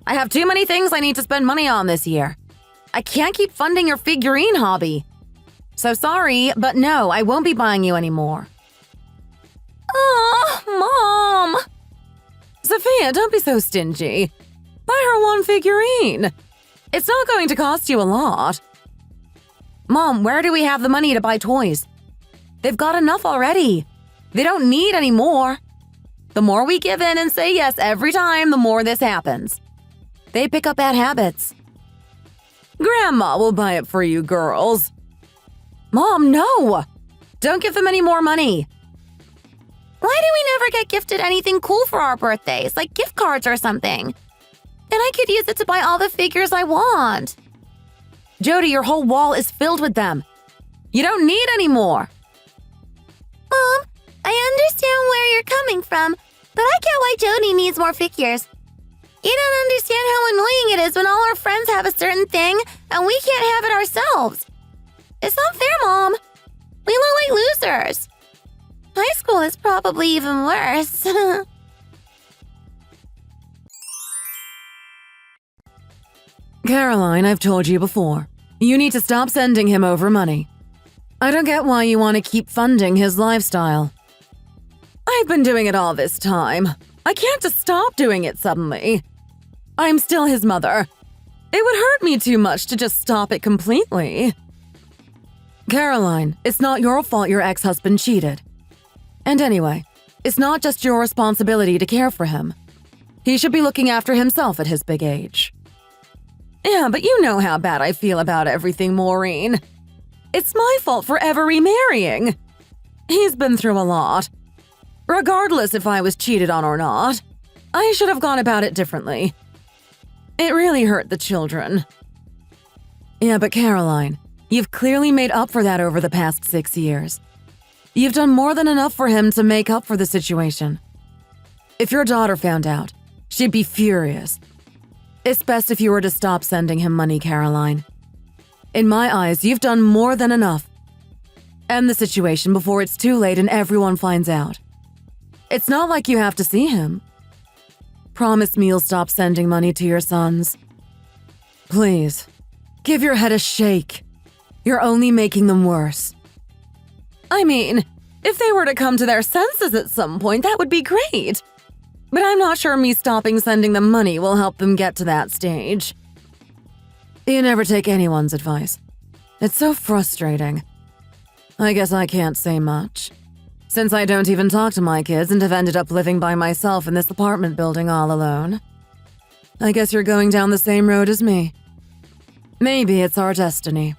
I have too many things I need to spend money on this year. I can't keep funding your figurine hobby. So sorry, but no, I won't be buying you anymore. Oh, Mom! Sophia, don't be so stingy. Buy her one figurine. It's not going to cost you a lot. Mom, where do we have the money to buy toys? They've got enough already. They don't need any more. The more we give in and say yes every time, the more this happens. They pick up bad habits. Grandma will buy it for you girls. Mom, no! Don't give them any more money. Why do we never get gifted anything cool for our birthdays, like gift cards or something? And I could use it to buy all the figures I want. Jody, your whole wall is filled with them. You don't need any more. Mom, I understand where you're coming from, but I get why Jody needs more figures. You don't understand how annoying it is when all our friends have a certain thing and we can't have it ourselves. It's not fair, Mom. We look like losers. High school is probably even worse. Caroline, I've told you before. You need to stop sending him over money. I don't get why you want to keep funding his lifestyle. I've been doing it all this time. I can't just stop doing it suddenly. I'm still his mother. It would hurt me too much to just stop it completely. Caroline, it's not your fault your ex-husband cheated. And anyway, it's not just your responsibility to care for him. He should be looking after himself at his big age. Yeah, but you know how bad I feel about everything, Maureen. It's my fault for ever remarrying. He's been through a lot. Regardless if I was cheated on or not, I should have gone about it differently. It really hurt the children. Yeah, but Caroline, you've clearly made up for that over the past 6 years. You've done more than enough for him to make up for the situation. If your daughter found out, she'd be furious. It's best if you were to stop sending him money, Caroline. In my eyes, you've done more than enough. End the situation before it's too late and everyone finds out. It's not like you have to see him. Promise me you'll stop sending money to your sons. Please, give your head a shake. You're only making them worse. I mean, if they were to come to their senses at some point, that would be great. But I'm not sure me stopping sending them money will help them get to that stage. You never take anyone's advice. It's so frustrating. I guess I can't say much, since I don't even talk to my kids and have ended up living by myself in this apartment building all alone. I guess you're going down the same road as me. Maybe it's our destiny.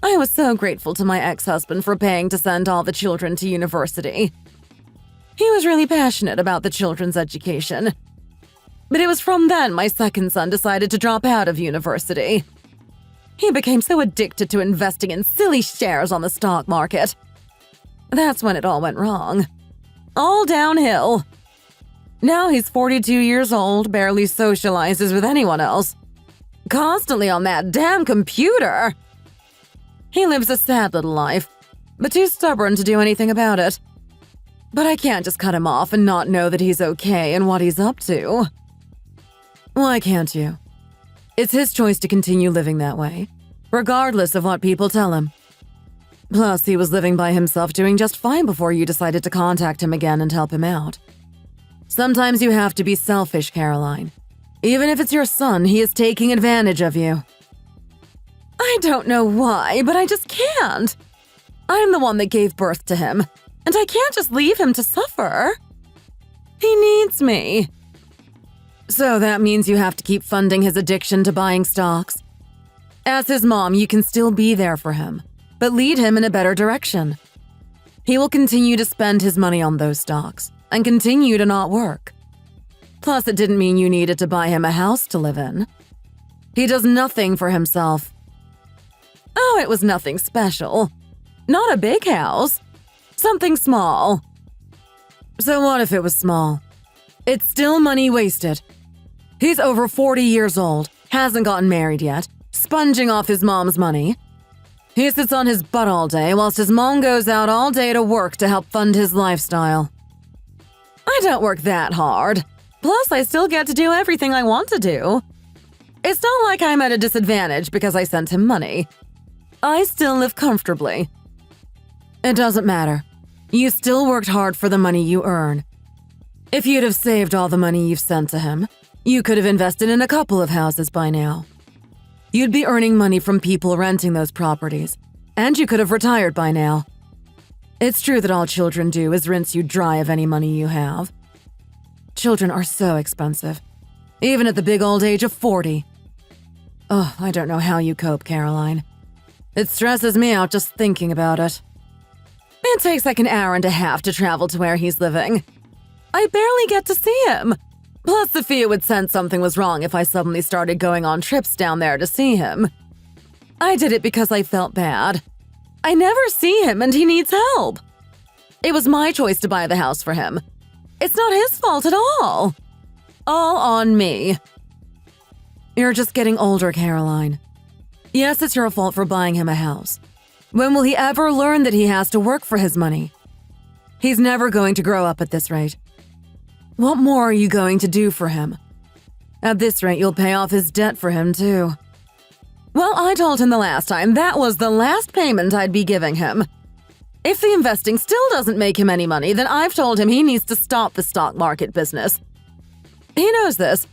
I was so grateful to my ex-husband for paying to send all the children to university. He was really passionate about the children's education. But it was from then my second son decided to drop out of university. He became so addicted to investing in silly shares on the stock market. That's when it all went wrong. All downhill. Now he's 42 years old, barely socializes with anyone else. Constantly on that damn computer. He lives a sad little life, but too stubborn to do anything about it. But I can't just cut him off and not know that he's okay and what he's up to. Why can't you? It's his choice to continue living that way, regardless of what people tell him. Plus, he was living by himself doing just fine before you decided to contact him again and help him out. Sometimes you have to be selfish, Caroline. Even if it's your son, he is taking advantage of you. I don't know why, but I just can't. I'm the one that gave birth to him, and I can't just leave him to suffer. He needs me. So that means you have to keep funding his addiction to buying stocks. As his mom, you can still be there for him, but lead him in a better direction. He will continue to spend his money on those stocks and continue to not work. Plus, it didn't mean you needed to buy him a house to live in. He does nothing for himself. Oh, it was nothing special. Not a big house. Something small. So what if it was small? It's still money wasted. He's over 40 years old, hasn't gotten married yet, sponging off his mom's money. He sits on his butt all day whilst his mom goes out all day to work to help fund his lifestyle. I don't work that hard. Plus, I still get to do everything I want to do. It's not like I'm at a disadvantage because I sent him money. I still live comfortably. It doesn't matter. You still worked hard for the money you earn. If you'd have saved all the money you've sent to him, you could have invested in a couple of houses by now. You'd be earning money from people renting those properties, and you could have retired by now. It's true that all children do is rinse you dry of any money you have. Children are so expensive, even at the big old age of 40. Oh, I don't know how you cope, Caroline. It stresses me out just thinking about it. It takes like an hour and a half to travel to where he's living. I barely get to see him. Plus, Sophia would sense something was wrong if I suddenly started going on trips down there to see him. I did it because I felt bad. I never see him and he needs help. It was my choice to buy the house for him. It's not his fault at all. All on me. You're just getting older, Caroline. Yes, it's your fault for buying him a house. When will he ever learn that he has to work for his money? He's never going to grow up at this rate. What more are you going to do for him? At this rate, you'll pay off his debt for him, too. Well, I told him the last time that was the last payment I'd be giving him. If the investing still doesn't make him any money, then I've told him he needs to stop the stock market business. He knows this.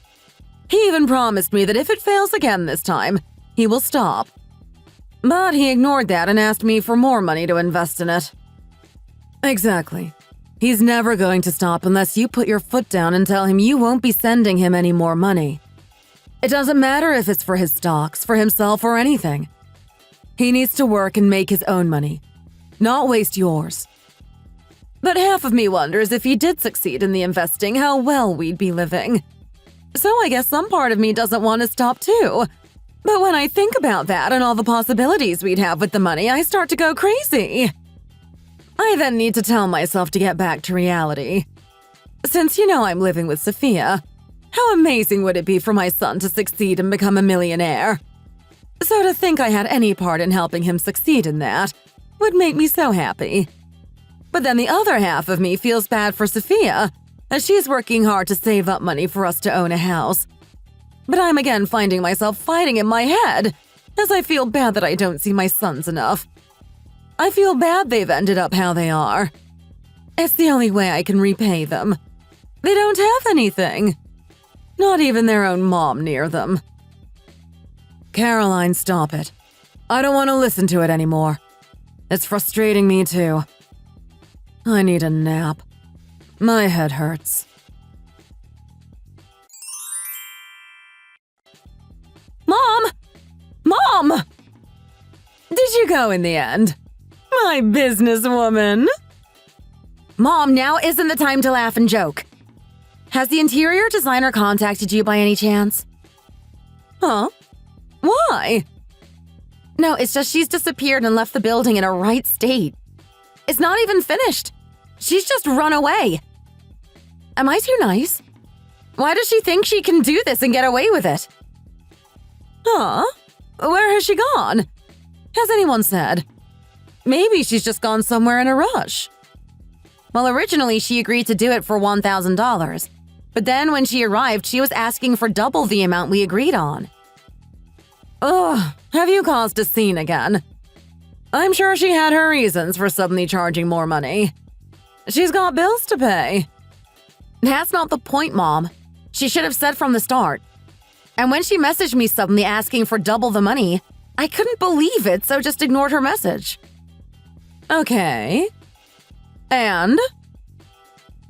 He even promised me that if it fails again this time, he will stop. But he ignored that and asked me for more money to invest in it. Exactly. He's never going to stop unless you put your foot down and tell him you won't be sending him any more money. It doesn't matter if it's for his stocks, for himself, or anything. He needs to work and make his own money, not waste yours. But half of me wonders if he did succeed in the investing, how well we'd be living. So I guess some part of me doesn't want to stop too. But when I think about that and all the possibilities we'd have with the money, I start to go crazy. I then need to tell myself to get back to reality. Since you know I'm living with Sophia, how amazing would it be for my son to succeed and become a millionaire? So to think I had any part in helping him succeed in that would make me so happy. But then the other half of me feels bad for Sophia, as she's working hard to save up money for us to own a house. But I'm again finding myself fighting in my head, as I feel bad that I don't see my sons enough. I feel bad they've ended up how they are. It's the only way I can repay them. They don't have anything. Not even their own mom near them. Caroline, stop it. I don't want to listen to it anymore. It's frustrating me too. I need a nap. My head hurts. Mom! Mom! Did you go in the end? My businesswoman. Mom, now isn't the time to laugh and joke. Has the interior designer contacted you by any chance? Huh? Why? No, it's just she's disappeared and left the building in a right state. It's not even finished. She's just run away. Am I too nice? Why does she think she can do this and get away with it? Huh? Where has she gone? Has anyone said? Maybe she's just gone somewhere in a rush. Well, originally she agreed to do it for $1,000. But then when she arrived, she was asking for double the amount we agreed on. Ugh, have you caused a scene again? I'm sure she had her reasons for suddenly charging more money. She's got bills to pay. That's not the point, Mom. She should have said from the start. And when she messaged me suddenly asking for double the money, I couldn't believe it, so just ignored her message. Okay. And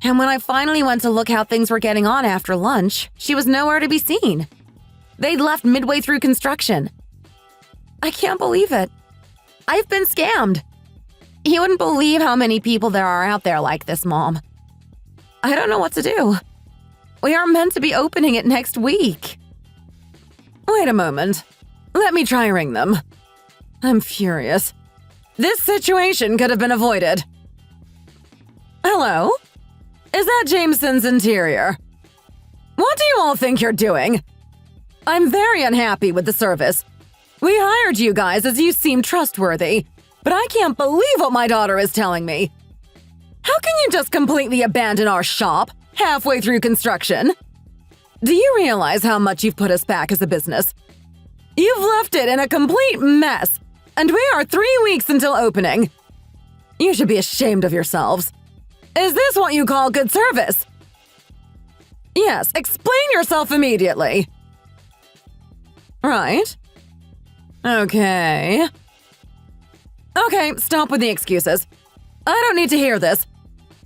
when I finally went to look how things were getting on after lunch, she was nowhere to be seen. They'd left midway through construction. I can't believe it. I've been scammed. You wouldn't believe how many people there are out there like this, Mom. I don't know what to do. We are meant to be opening it next week. Wait a moment. Let me try ring them. I'm furious. This situation could have been avoided. Hello? Is that Jameson's Interior? What do you all think you're doing? I'm very unhappy with the service. We hired you guys as you seem trustworthy, but I can't believe what my daughter is telling me. How can you just completely abandon our shop halfway through construction? Do you realize how much you've put us back as a business? You've left it in a complete mess, and we are 3 weeks until opening. You should be ashamed of yourselves. Is this what you call good service? Yes, explain yourself immediately. Right. Okay, stop with the excuses. I don't need to hear this.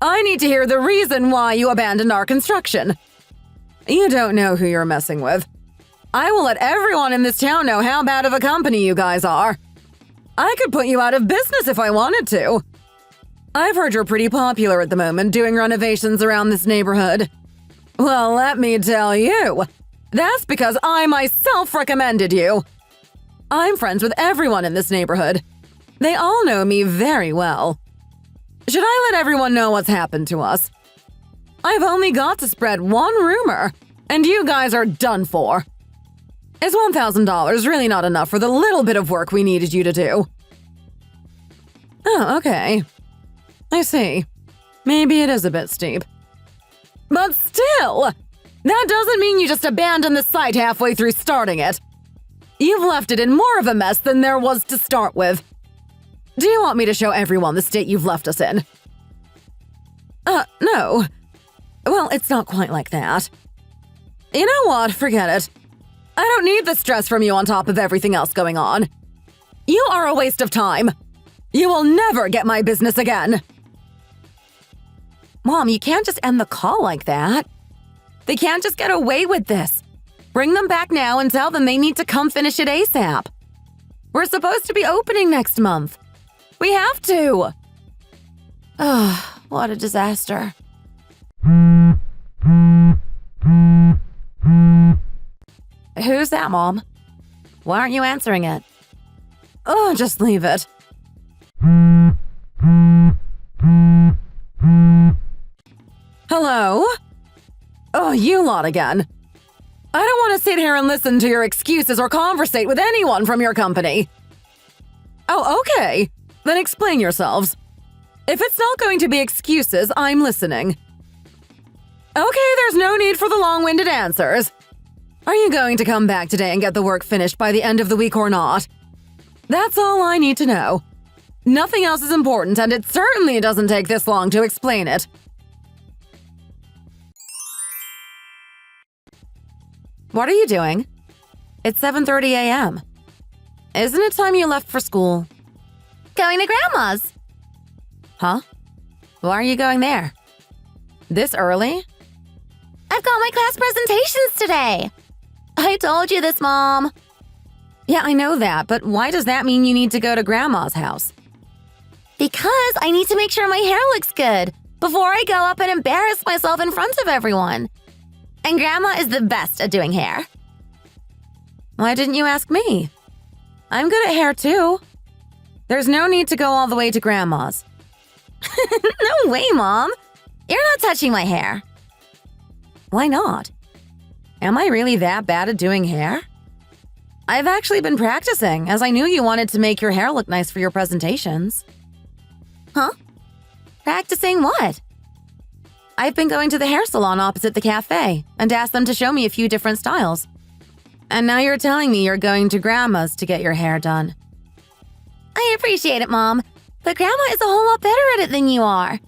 I need to hear the reason why you abandoned our construction. You don't know who you're messing with. I will let everyone in this town know how bad of a company you guys are. I could put you out of business if I wanted to. I've heard you're pretty popular at the moment doing renovations around this neighborhood. Well, let me tell you, that's because I myself recommended you. I'm friends with everyone in this neighborhood. They all know me very well. Should I let everyone know what's happened to us? I've only got to spread one rumor, and you guys are done for. Is $1,000 really not enough for the little bit of work we needed you to do? Oh, okay. I see. Maybe it is a bit steep. But still, that doesn't mean you just abandon the site halfway through starting it. You've left it in more of a mess than there was to start with. Do you want me to show everyone the state you've left us in? No. Well, it's not quite like that. You know what? Forget it. I don't need the stress from you on top of everything else going on. You are a waste of time. You will never get my business again. Mom, you can't just end the call like that. They can't just get away with this. Bring them back now and tell them they need to come finish it ASAP. We're supposed to be opening next month. We have to. Ah, what a disaster. Who's that, Mom? Why aren't you answering it? Oh, just leave it. Hello? Oh, you lot again. I don't want to sit here and listen to your excuses or conversate with anyone from your company. Oh, okay. Then explain yourselves. If it's not going to be excuses, I'm listening. Okay, there's no need for the long-winded answers. Are you going to come back today and get the work finished by the end of the week or not? That's all I need to know. Nothing else is important, and it certainly doesn't take this long to explain it. What are you doing? It's 7:30 a.m. Isn't it time you left for school? Going to Grandma's. Huh? Why are you going there? This early? I've got my class presentations today. I told you this, Mom. Yeah, I know that, but why does that mean you need to go to Grandma's house? Because I need to make sure my hair looks good before I go up and embarrass myself in front of everyone. And Grandma is the best at doing hair. Why didn't you ask me? I'm good at hair too. There's no need to go all the way to Grandma's. No way, Mom. You're not touching my hair. Why not? Am I really that bad at doing hair? I've actually been practicing, as I knew you wanted to make your hair look nice for your presentations. Huh? Practicing what? I've been going to the hair salon opposite the cafe and asked them to show me a few different styles. And now you're telling me you're going to Grandma's to get your hair done. I appreciate it, Mom, but Grandma is a whole lot better at it than you are.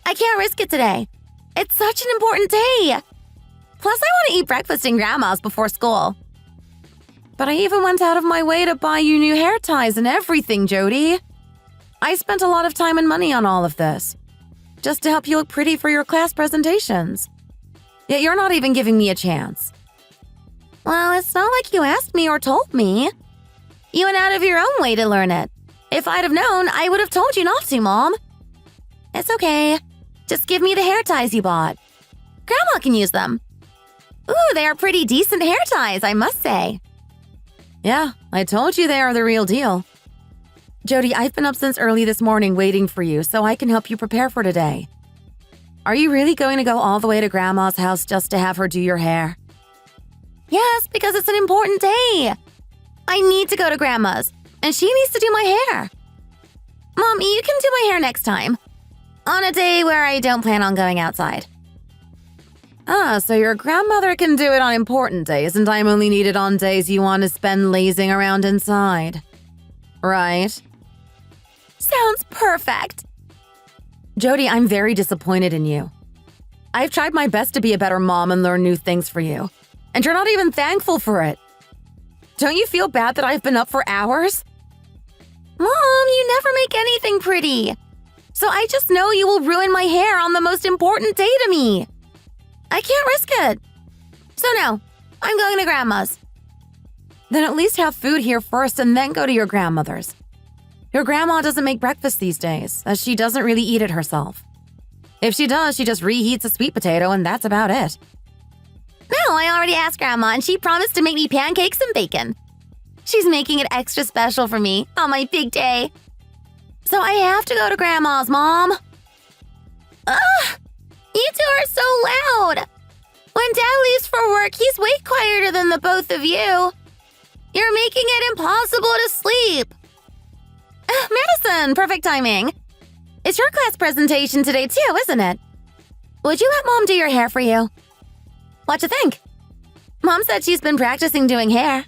I can't risk it today. It's such an important day. Plus, I want to eat breakfast in Grandma's before school. But I even went out of my way to buy you new hair ties and everything, Jody. I spent a lot of time and money on all of this, just to help you look pretty for your class presentations. Yet you're not even giving me a chance. Well, it's not like you asked me or told me. You went out of your own way to learn it. If I'd have known, I would have told you not to, Mom. It's okay. Just give me the hair ties you bought. Grandma can use them. Ooh, they are pretty decent hair ties, I must say. Yeah, I told you they are the real deal. Jody, I've been up since early this morning waiting for you so I can help you prepare for today. Are you really going to go all the way to Grandma's house just to have her do your hair? Yes, because it's an important day. I need to go to Grandma's, and she needs to do my hair. Mom, you can do my hair next time. On a day where I don't plan on going outside. Ah, so your grandmother can do it on important days, and I'm only needed on days you want to spend lazing around inside. Right? Sounds perfect. Jody, I'm very disappointed in you. I've tried my best to be a better mom and learn new things for you, and you're not even thankful for it. Don't you feel bad that I've been up for hours? Mom, you never make anything pretty. So I just know you will ruin my hair on the most important day to me. I can't risk it. So no, I'm going to Grandma's. Then at least have food here first and then go to your grandmother's. Your grandma doesn't make breakfast these days, as she doesn't really eat it herself. If she does, she just reheats a sweet potato and that's about it. No, I already asked Grandma and she promised to make me pancakes and bacon. She's making it extra special for me on my big day. So I have to go to Grandma's, Mom. Ugh! You two are so loud. When Dad leaves for work, he's way quieter than the both of you. You're making it impossible to sleep. Madison, perfect timing. It's your class presentation today too, isn't it? Would you let Mom do your hair for you? What you think? Mom said she's been practicing doing hair.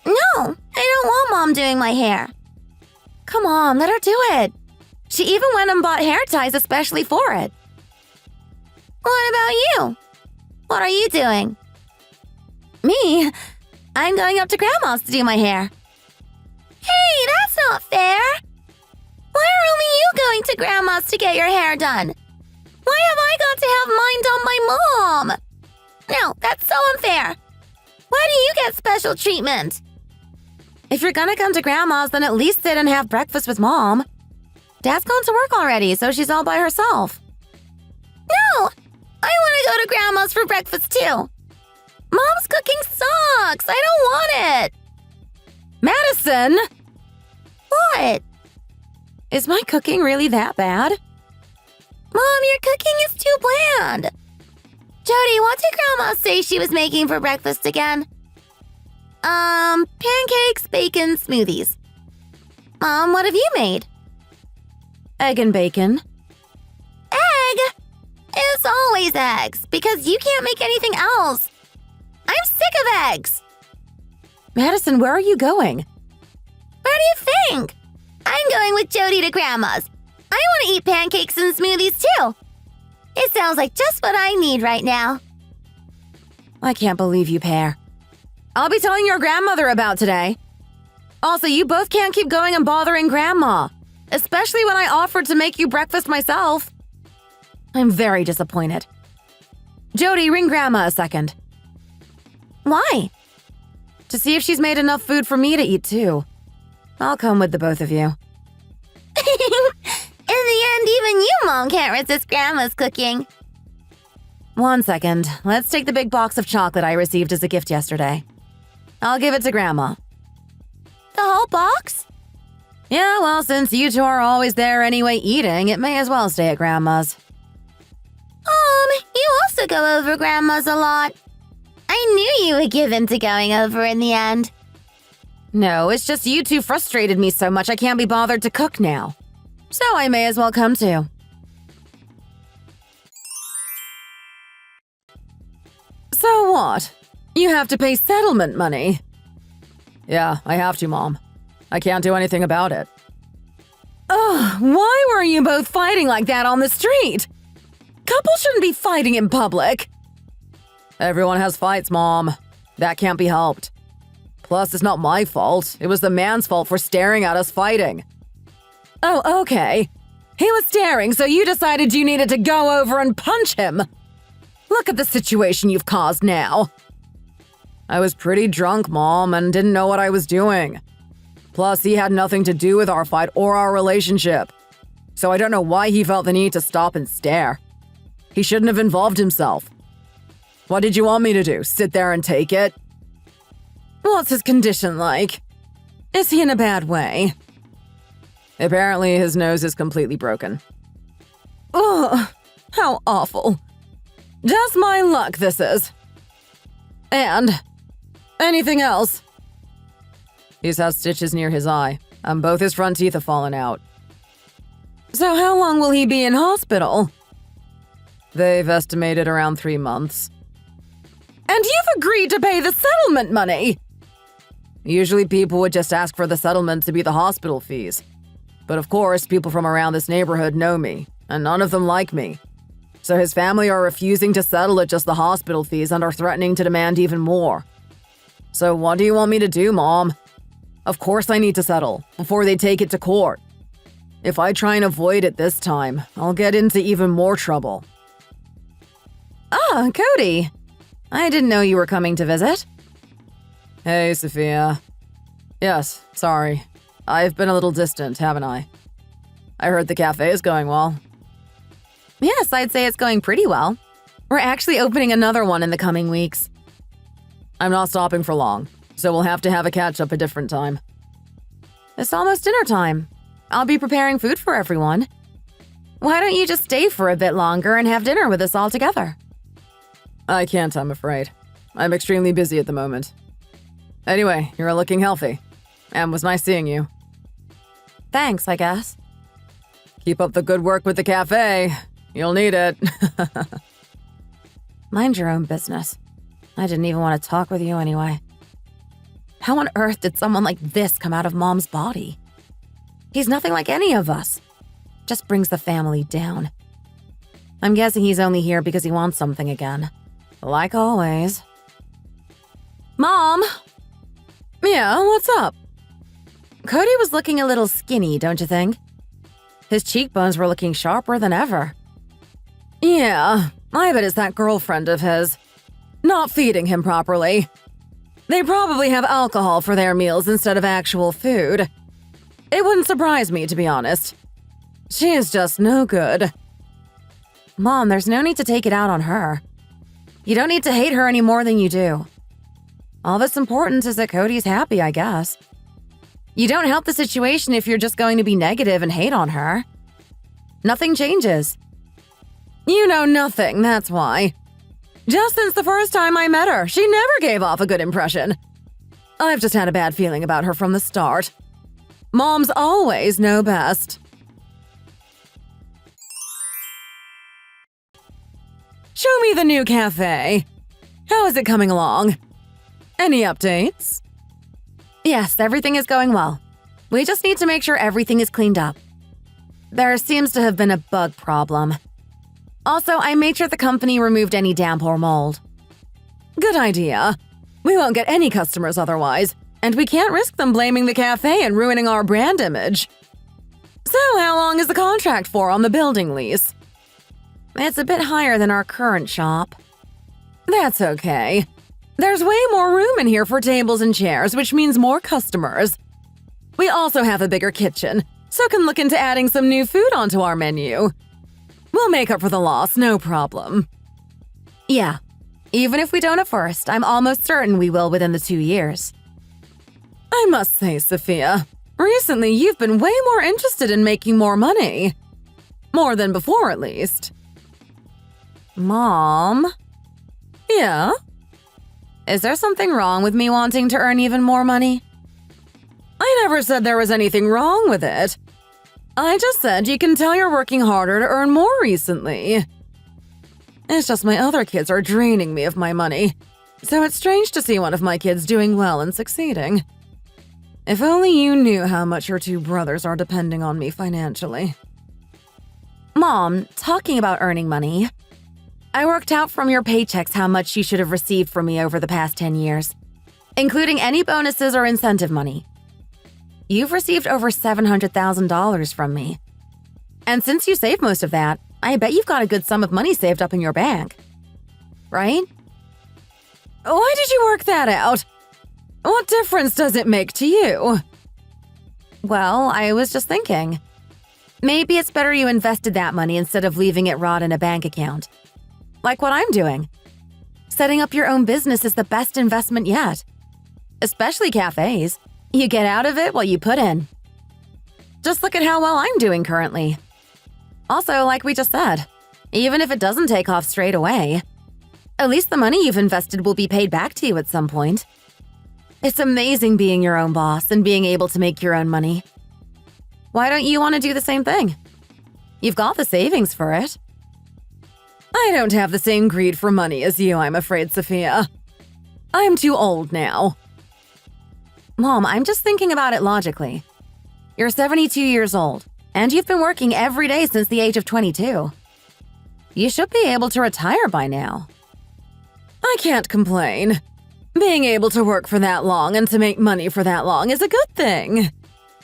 No, I don't want Mom doing my hair. Come on, let her do it. She even went and bought hair ties especially for it. What about you? What are you doing? Me? I'm going up to Grandma's to do my hair. Hey, that's not fair. Why are only you going to Grandma's to get your hair done? Why have I got to have mine done by Mom? No, that's so unfair. Why do you get special treatment? If you're gonna come to Grandma's, then at least sit and have breakfast with Mom. Dad's gone to work already, so she's all by herself. No! I want to go to Grandma's for breakfast too. Mom's cooking sucks. I don't want it. Madison! What? Is my cooking really that bad? Mom, your cooking is too bland. Jody, what did Grandma say she was making for breakfast again? Pancakes, bacon, smoothies. Mom, what have you made? Egg and bacon. Egg? It's always eggs, because you can't make anything else. I'm sick of eggs. Madison, where are you going? Where do you think? I'm going with Jody to Grandma's. I want to eat pancakes and smoothies too. It sounds like just what I need right now. I can't believe you pair. I'll be telling your grandmother about today. Also, you both can't keep going and bothering Grandma, especially when I offered to make you breakfast myself. I'm very disappointed. Jody, ring Grandma a second. Why? To see if she's made enough food for me to eat too. I'll come with the both of you. In the end, even you, Mom, can't resist Grandma's cooking. 1 second. Let's take the big box of chocolate I received as a gift yesterday. I'll give it to Grandma. The whole box? Yeah, well, since you two are always there anyway eating, it may as well stay at Grandma's. You also go over Grandma's a lot. I knew you would give in to going over in the end. No, it's just you two frustrated me so much I can't be bothered to cook now. So I may as well come too. So what? You have to pay settlement money? Yeah, I have to, Mom. I can't do anything about it. Ugh, why were you both fighting like that on the street? Couples shouldn't be fighting in public. Everyone has fights, Mom. That can't be helped. Plus, it's not my fault. It was the man's fault for staring at us fighting. Oh, okay. He was staring, so you decided you needed to go over and punch him. Look at the situation you've caused now. I was pretty drunk, Mom, and didn't know what I was doing. Plus, he had nothing to do with our fight or our relationship. So I don't know why he felt the need to stop and stare. He shouldn't have involved himself. What did you want me to do? Sit there and take it? What's his condition like? Is he in a bad way? Apparently, his nose is completely broken. Ugh, how awful. Just my luck, this is. And anything else? He's had stitches near his eye, and both his front teeth have fallen out. So how long will he be in hospital? They've estimated around 3 months. And you've agreed to pay the settlement money! Usually people would just ask for the settlement to be the hospital fees. But of course, people from around this neighborhood know me, and none of them like me. So his family are refusing to settle at just the hospital fees and are threatening to demand even more. So what do you want me to do, Mom? Of course I need to settle, before they take it to court. If I try and avoid it this time, I'll get into even more trouble. Ah, Cody. I didn't know you were coming to visit. Hey, Sophia. Yes, sorry. I've been a little distant, haven't I? I heard the cafe is going well. Yes, I'd say it's going pretty well. We're actually opening another one in the coming weeks. I'm not stopping for long, so we'll have to have a catch-up a different time. It's almost dinner time. I'll be preparing food for everyone. Why don't you just stay for a bit longer and have dinner with us all together? I can't, I'm afraid. I'm extremely busy at the moment. Anyway, you're looking healthy. And was nice seeing you. Thanks, I guess. Keep up the good work with the cafe. You'll need it. Mind your own business. I didn't even want to talk with you anyway. How on earth did someone like this come out of Mom's body? He's nothing like any of us. Just brings the family down. I'm guessing he's only here because he wants something again. Like always. Mom? Yeah, what's up? Cody was looking a little skinny, don't you think? His cheekbones were looking sharper than ever. Yeah, I bet it's that girlfriend of his. Not feeding him properly. They probably have alcohol for their meals instead of actual food. It wouldn't surprise me, to be honest. She is just no good. Mom, there's no need to take it out on her. You don't need to hate her any more than you do. All that's important is that Cody's happy, I guess. You don't help the situation if you're just going to be negative and hate on her. Nothing changes. You know nothing, that's why. Just since the first time I met her, she never gave off a good impression. I've just had a bad feeling about her from the start. Moms always know best. Show me the new cafe. How is it coming along? Any updates? Yes, everything is going well. We just need to make sure everything is cleaned up. There seems to have been a bug problem. Also, I made sure the company removed any damp or mold. Good idea. We won't get any customers otherwise, and we can't risk them blaming the cafe and ruining our brand image. So, how long is the contract for on the building lease? It's a bit higher than our current shop. That's okay. There's way more room in here for tables and chairs, which means more customers. We also have a bigger kitchen, so can look into adding some new food onto our menu. We'll make up for the loss, no problem. Yeah, even if we don't at first, I'm almost certain we will within the 2 years. I must say, Sophia, recently you've been way more interested in making more money. More than before, at least. Mom? Yeah? Is there something wrong with me wanting to earn even more money? I never said there was anything wrong with it. I just said you can tell you're working harder to earn more recently. It's just my other kids are draining me of my money, so it's strange to see one of my kids doing well and succeeding. If only you knew how much your 2 brothers are depending on me financially. Mom, talking about earning money, I worked out from your paychecks how much you should have received from me over the past 10 years, including any bonuses or incentive money. You've received over $700,000 from me. And since you saved most of that, I bet you've got a good sum of money saved up in your bank. Right? Why did you work that out? What difference does it make to you? Well, I was just thinking. Maybe it's better you invested that money instead of leaving it rot in a bank account. Like what I'm doing. Setting up your own business is the best investment yet. Especially cafes. You get out of it what you put in. Just look at how well I'm doing currently. Also, like we just said, even if it doesn't take off straight away, at least the money you've invested will be paid back to you at some point. It's amazing being your own boss and being able to make your own money. Why don't you want to do the same thing? You've got the savings for it. I don't have the same greed for money as you, I'm afraid, Sophia. I'm too old now. Mom, I'm just thinking about it logically. You're 72 years old, and you've been working every day since the age of 22. You should be able to retire by now. I can't complain. Being able to work for that long and to make money for that long is a good thing.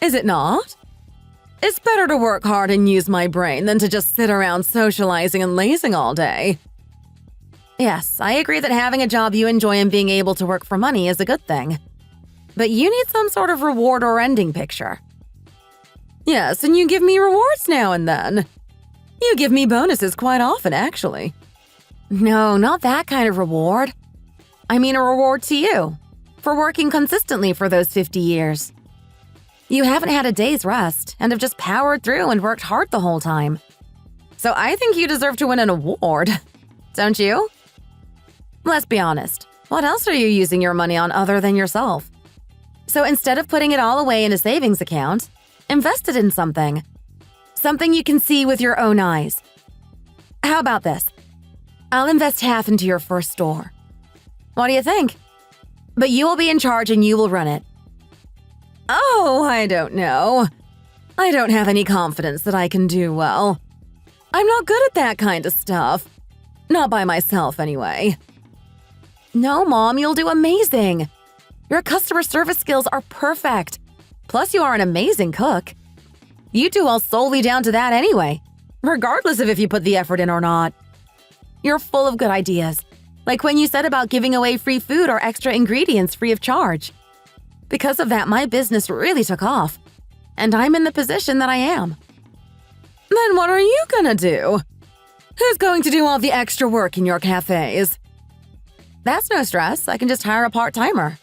Is it not? It's better to work hard and use my brain than to just sit around socializing and lazing all day. Yes, I agree that having a job you enjoy and being able to work for money is a good thing. But you need some sort of reward or ending picture. Yes, and you give me rewards now and then. You give me bonuses quite often, actually. No, not that kind of reward. I mean a reward to you, for working consistently for those 50 years. You haven't had a day's rest and have just powered through and worked hard the whole time. So I think you deserve to win an award, don't you? Let's be honest, what else are you using your money on other than yourself? So instead of putting it all away in a savings account, invest it in something. Something you can see with your own eyes. How about this? I'll invest half into your first store. What do you think? But you will be in charge and you will run it. Oh, I don't know. I don't have any confidence that I can do well. I'm not good at that kind of stuff. Not by myself, anyway. No, Mom, you'll do amazing. Your customer service skills are perfect. Plus, you are an amazing cook. You do all solely down to that anyway, regardless of if you put the effort in or not. You're full of good ideas, like when you said about giving away free food or extra ingredients free of charge. Because of that, my business really took off, and I'm in the position that I am. Then what are you gonna do? Who's going to do all the extra work in your cafes? That's no stress. I can just hire a part-timer.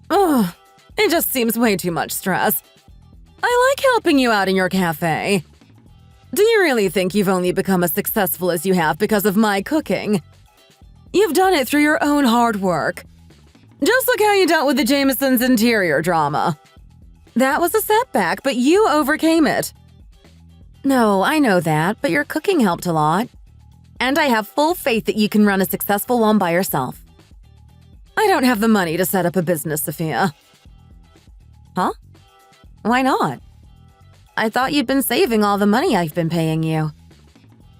Ugh, it just seems way too much stress. I like helping you out in your cafe. Do you really think you've only become as successful as you have because of my cooking? You've done it through your own hard work. Just look how you dealt with the Jamesons' interior drama. That was a setback, but you overcame it. No, I know that, but your cooking helped a lot. And I have full faith that you can run a successful one by yourself. I don't have the money to set up a business, Sophia. Huh? Why not? I thought you'd been saving all the money I've been paying you.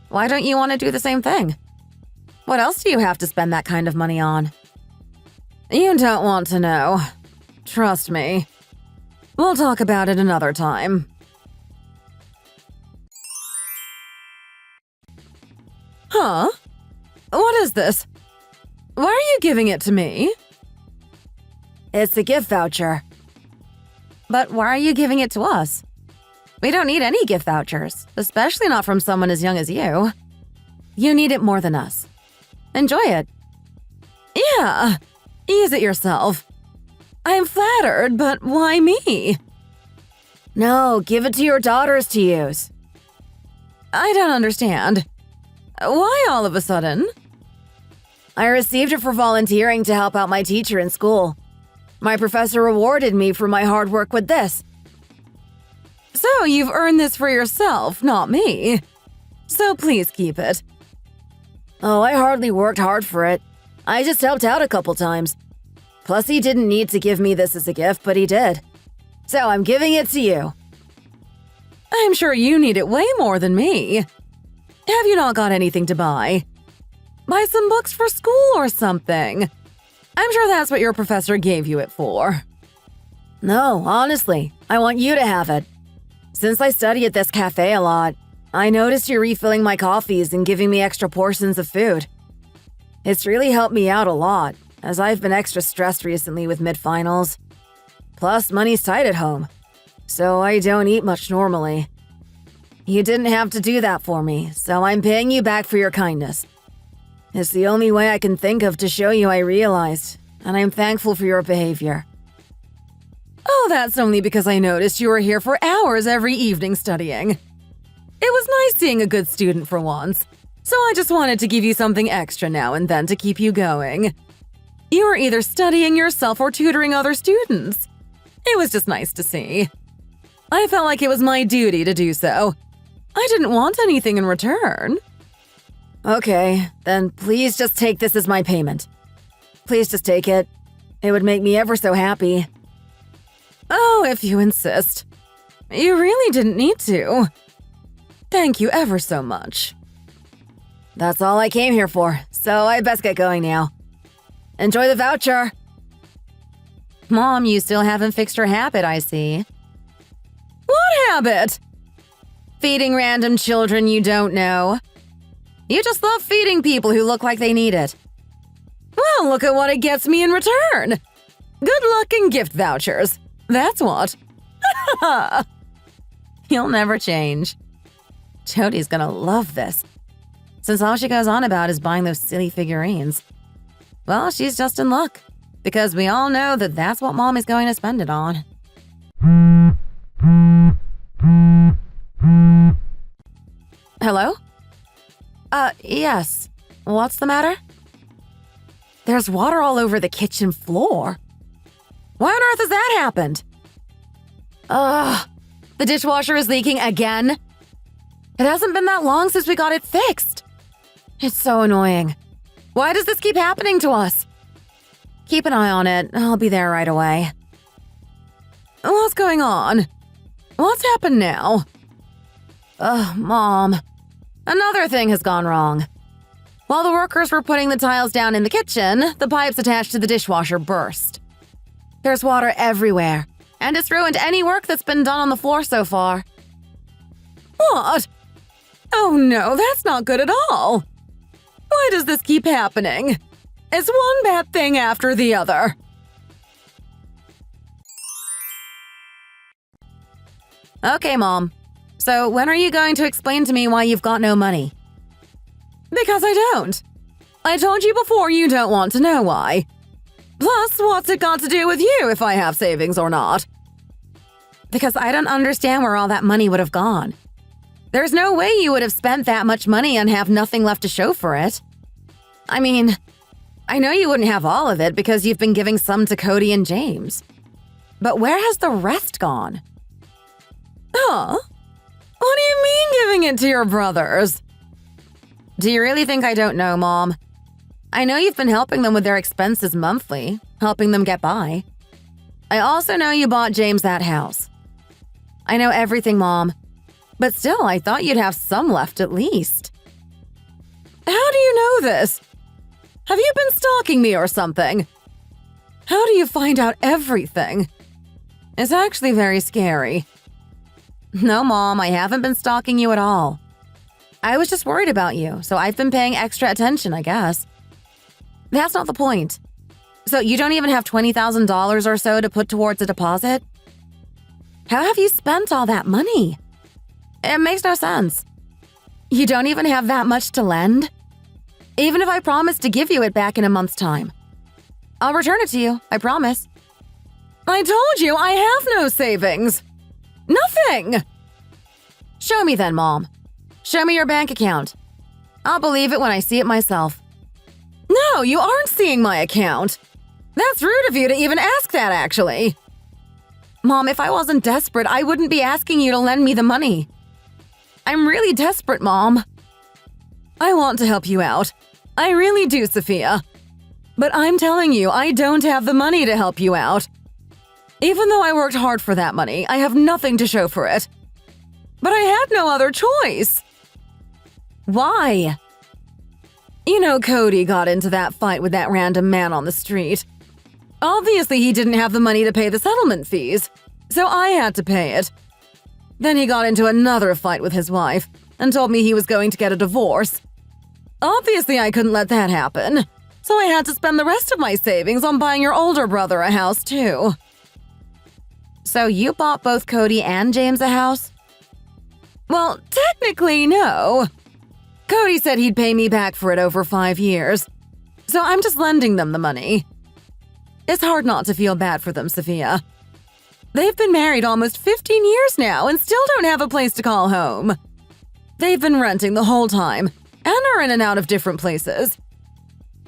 Why don't you want to do the same thing? What else do you have to spend that kind of money on? You don't want to know. Trust me. We'll talk about it another time. Huh? What is this? Why are you giving it to me? It's a gift voucher. But why are you giving it to us? We don't need any gift vouchers, especially not from someone as young as you. You need it more than us. Enjoy it. Yeah, use it yourself. I'm flattered, but why me? No, give it to your daughters to use. I don't understand. Why all of a sudden? I received it for volunteering to help out my teacher in school. My professor rewarded me for my hard work with this. So you've earned this for yourself, not me. So please keep it. Oh, I hardly worked hard for it. I just helped out a couple times. Plus, he didn't need to give me this as a gift, but he did. So I'm giving it to you. I'm sure you need it way more than me. Have you not got anything to buy? Buy some books for school or something. I'm sure that's what your professor gave you it for. No, honestly, I want you to have it. Since I study at this cafe a lot, I noticed you refilling my coffees and giving me extra portions of food. It's really helped me out a lot, as I've been extra stressed recently with mid-finals. Plus, money's tight at home, so I don't eat much normally. You didn't have to do that for me, so I'm paying you back for your kindness. It's the only way I can think of to show you I realized, and I'm thankful for your behavior. Oh, that's only because I noticed you were here for hours every evening studying. It was nice seeing a good student for once, so I just wanted to give you something extra now and then to keep you going. You were either studying yourself or tutoring other students. It was just nice to see. I felt like it was my duty to do so. I didn't want anything in return. Okay, then please just take this as my payment. Please just take it. It would make me ever so happy. Oh, if you insist. You really didn't need to. Thank you ever so much. That's all I came here for, so I best get going now. Enjoy the voucher. Mom, you still haven't fixed your habit, I see. What habit? Feeding random children you don't know. You just love feeding people who look like they need it. Well, look at what it gets me in return. Good luck and gift vouchers. That's what. You'll never change. Jody's gonna love this, since all she goes on about is buying those silly figurines. Well, she's just in luck, because we all know that that's what Mom is going to spend it on. Hello? Yes. What's the matter? There's water all over the kitchen floor. Why on earth has that happened? Ugh, the dishwasher is leaking again. It hasn't been that long since we got it fixed. It's so annoying. Why does this keep happening to us? Keep an eye on it. I'll be there right away. What's going on? What's happened now? Ugh, Mom. Another thing has gone wrong. While the workers were putting the tiles down in the kitchen, the pipes attached to the dishwasher burst. There's water everywhere, and it's ruined any work that's been done on the floor so far. What? Oh no, that's not good at all. Why does this keep happening? It's one bad thing after the other. Okay, Mom. So when are you going to explain to me why you've got no money? Because I don't. I told you before you don't want to know why. Plus, what's it got to do with you if I have savings or not? Because I don't understand where all that money would have gone. There's no way you would have spent that much money and have nothing left to show for it. I mean, I know you wouldn't have all of it because you've been giving some to Cody and James. But where has the rest gone? Huh? What do you mean giving it to your brothers? Do you really think I don't know, Mom? I know you've been helping them with their expenses monthly, helping them get by. I also know you bought James that house. I know everything, Mom. But still, I thought you'd have some left at least. How do you know this? Have you been stalking me or something? How do you find out everything? It's actually very scary. No, Mom, I haven't been stalking you at all. I was just worried about you, so I've been paying extra attention, I guess. That's not the point. So you don't even have $20,000 or so to put towards a deposit? How have you spent all that money? It makes no sense. You don't even have that much to lend? Even if I promise to give you it back in a month's time. I'll return it to you, I promise. I told you I have no savings. Nothing! Show me then, Mom. Show me your bank account. I'll believe it when I see it myself. No, you aren't seeing my account. That's rude of you to even ask that, actually. Mom, if I wasn't desperate, I wouldn't be asking you to lend me the money. I'm really desperate, Mom. I want to help you out. I really do, Sophia. But I'm telling you, I don't have the money to help you out. Even though I worked hard for that money, I have nothing to show for it. But I had no other choice. Why? You know, Cody got into that fight with that random man on the street. Obviously, he didn't have the money to pay the settlement fees, so I had to pay it. Then he got into another fight with his wife and told me he was going to get a divorce. Obviously, I couldn't let that happen, so I had to spend the rest of my savings on buying your older brother a house, too. So you bought both Cody and James a house? Well, technically, no. Cody said he'd pay me back for it over 5 years, so I'm just lending them the money. It's hard not to feel bad for them, Sophia. They've been married almost 15 years now and still don't have a place to call home. They've been renting the whole time and are in and out of different places.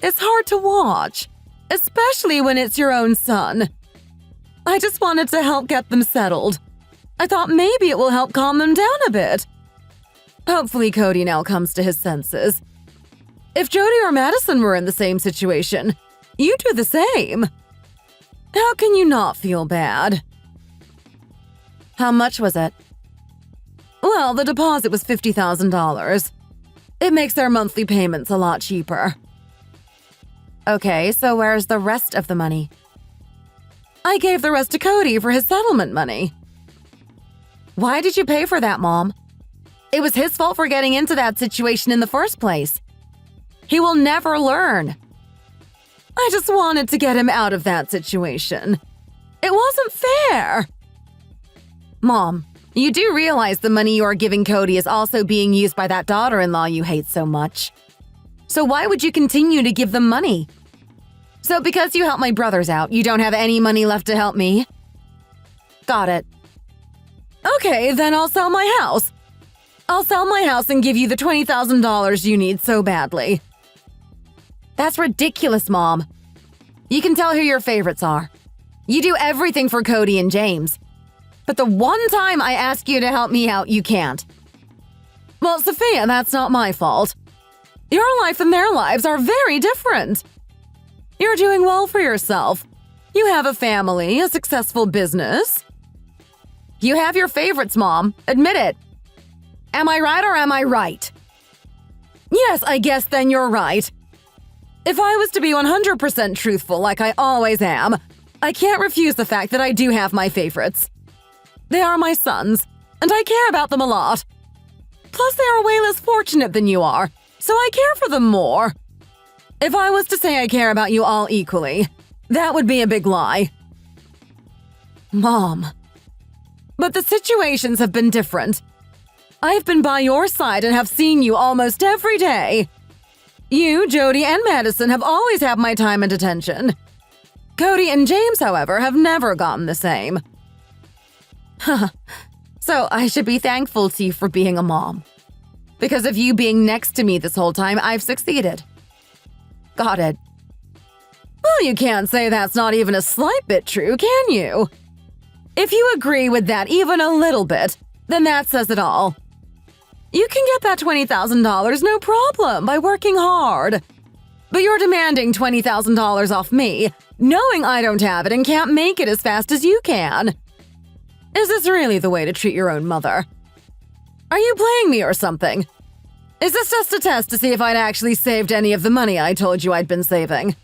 It's hard to watch, especially when it's your own son. I just wanted to help get them settled. I thought maybe it will help calm them down a bit. Hopefully Cody now comes to his senses. If Jody or Madison were in the same situation, you'd do the same. How can you not feel bad? How much was it? Well, the deposit was $50,000. It makes their monthly payments a lot cheaper. Okay, so where's the rest of the money? I gave the rest to Cody for his settlement money. Why did you pay for that, Mom? It was his fault for getting into that situation in the first place. He will never learn. I just wanted to get him out of that situation. It wasn't fair. Mom, you do realize the money you are giving Cody is also being used by that daughter-in-law you hate so much. So why would you continue to give them money? So because you helped my brothers out, you don't have any money left to help me? Got it. Okay, then I'll sell my house. I'll sell my house and give you the $20,000 you need so badly. That's ridiculous, Mom. You can tell who your favorites are. You do everything for Cody and James. But the one time I ask you to help me out, you can't. Well, Sophia, that's not my fault. Your life and their lives are very different. You're doing well for yourself. You have a family, a successful business. You have your favorites, Mom. Admit it. Am I right or am I right? Yes, I guess then you're right. If I was to be 100% truthful like I always am, I can't refuse the fact that I do have my favorites. They are my sons, and I care about them a lot. Plus, they are way less fortunate than you are, so I care for them more. If I was to say I care about you all equally, that would be a big lie. Mom. But the situations have been different. I've been by your side and have seen you almost every day. You, Jody, and Madison have always had my time and attention. Cody and James, however, have never gotten the same. So I should be thankful to you for being a mom. Because of you being next to me this whole time, I've succeeded. Got it. Well, you can't say that's not even a slight bit true, can you? If you agree with that even a little bit, then that says it all. You can get that $20,000 no problem by working hard. But you're demanding $20,000 off me, knowing I don't have it and can't make it as fast as you can. Is this really the way to treat your own mother? Are you playing me or something? Is this just a test to see if I'd actually saved any of the money I told you I'd been saving?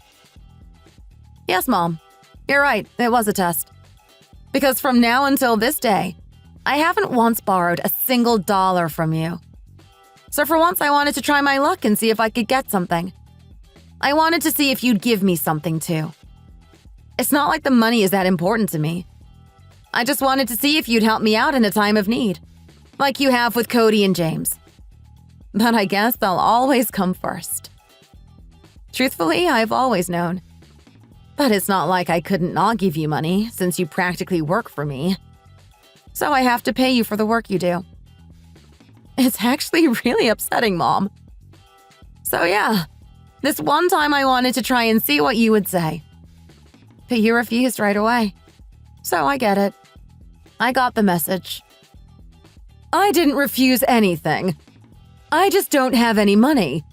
Yes, Mom. You're right, it was a test. Because from now until this day, I haven't once borrowed a single dollar from you. So for once, I wanted to try my luck and see if I could get something. I wanted to see if you'd give me something too. It's not like the money is that important to me. I just wanted to see if you'd help me out in a time of need, like you have with Cody and James. But I guess they'll always come first. Truthfully, I've always known. But it's not like I couldn't not give you money, since you practically work for me. So I have to pay you for the work you do. It's actually really upsetting, Mom. So yeah, this one time I wanted to try and see what you would say. But you refused right away. So I get it. I got the message. I didn't refuse anything. I just don't have any money.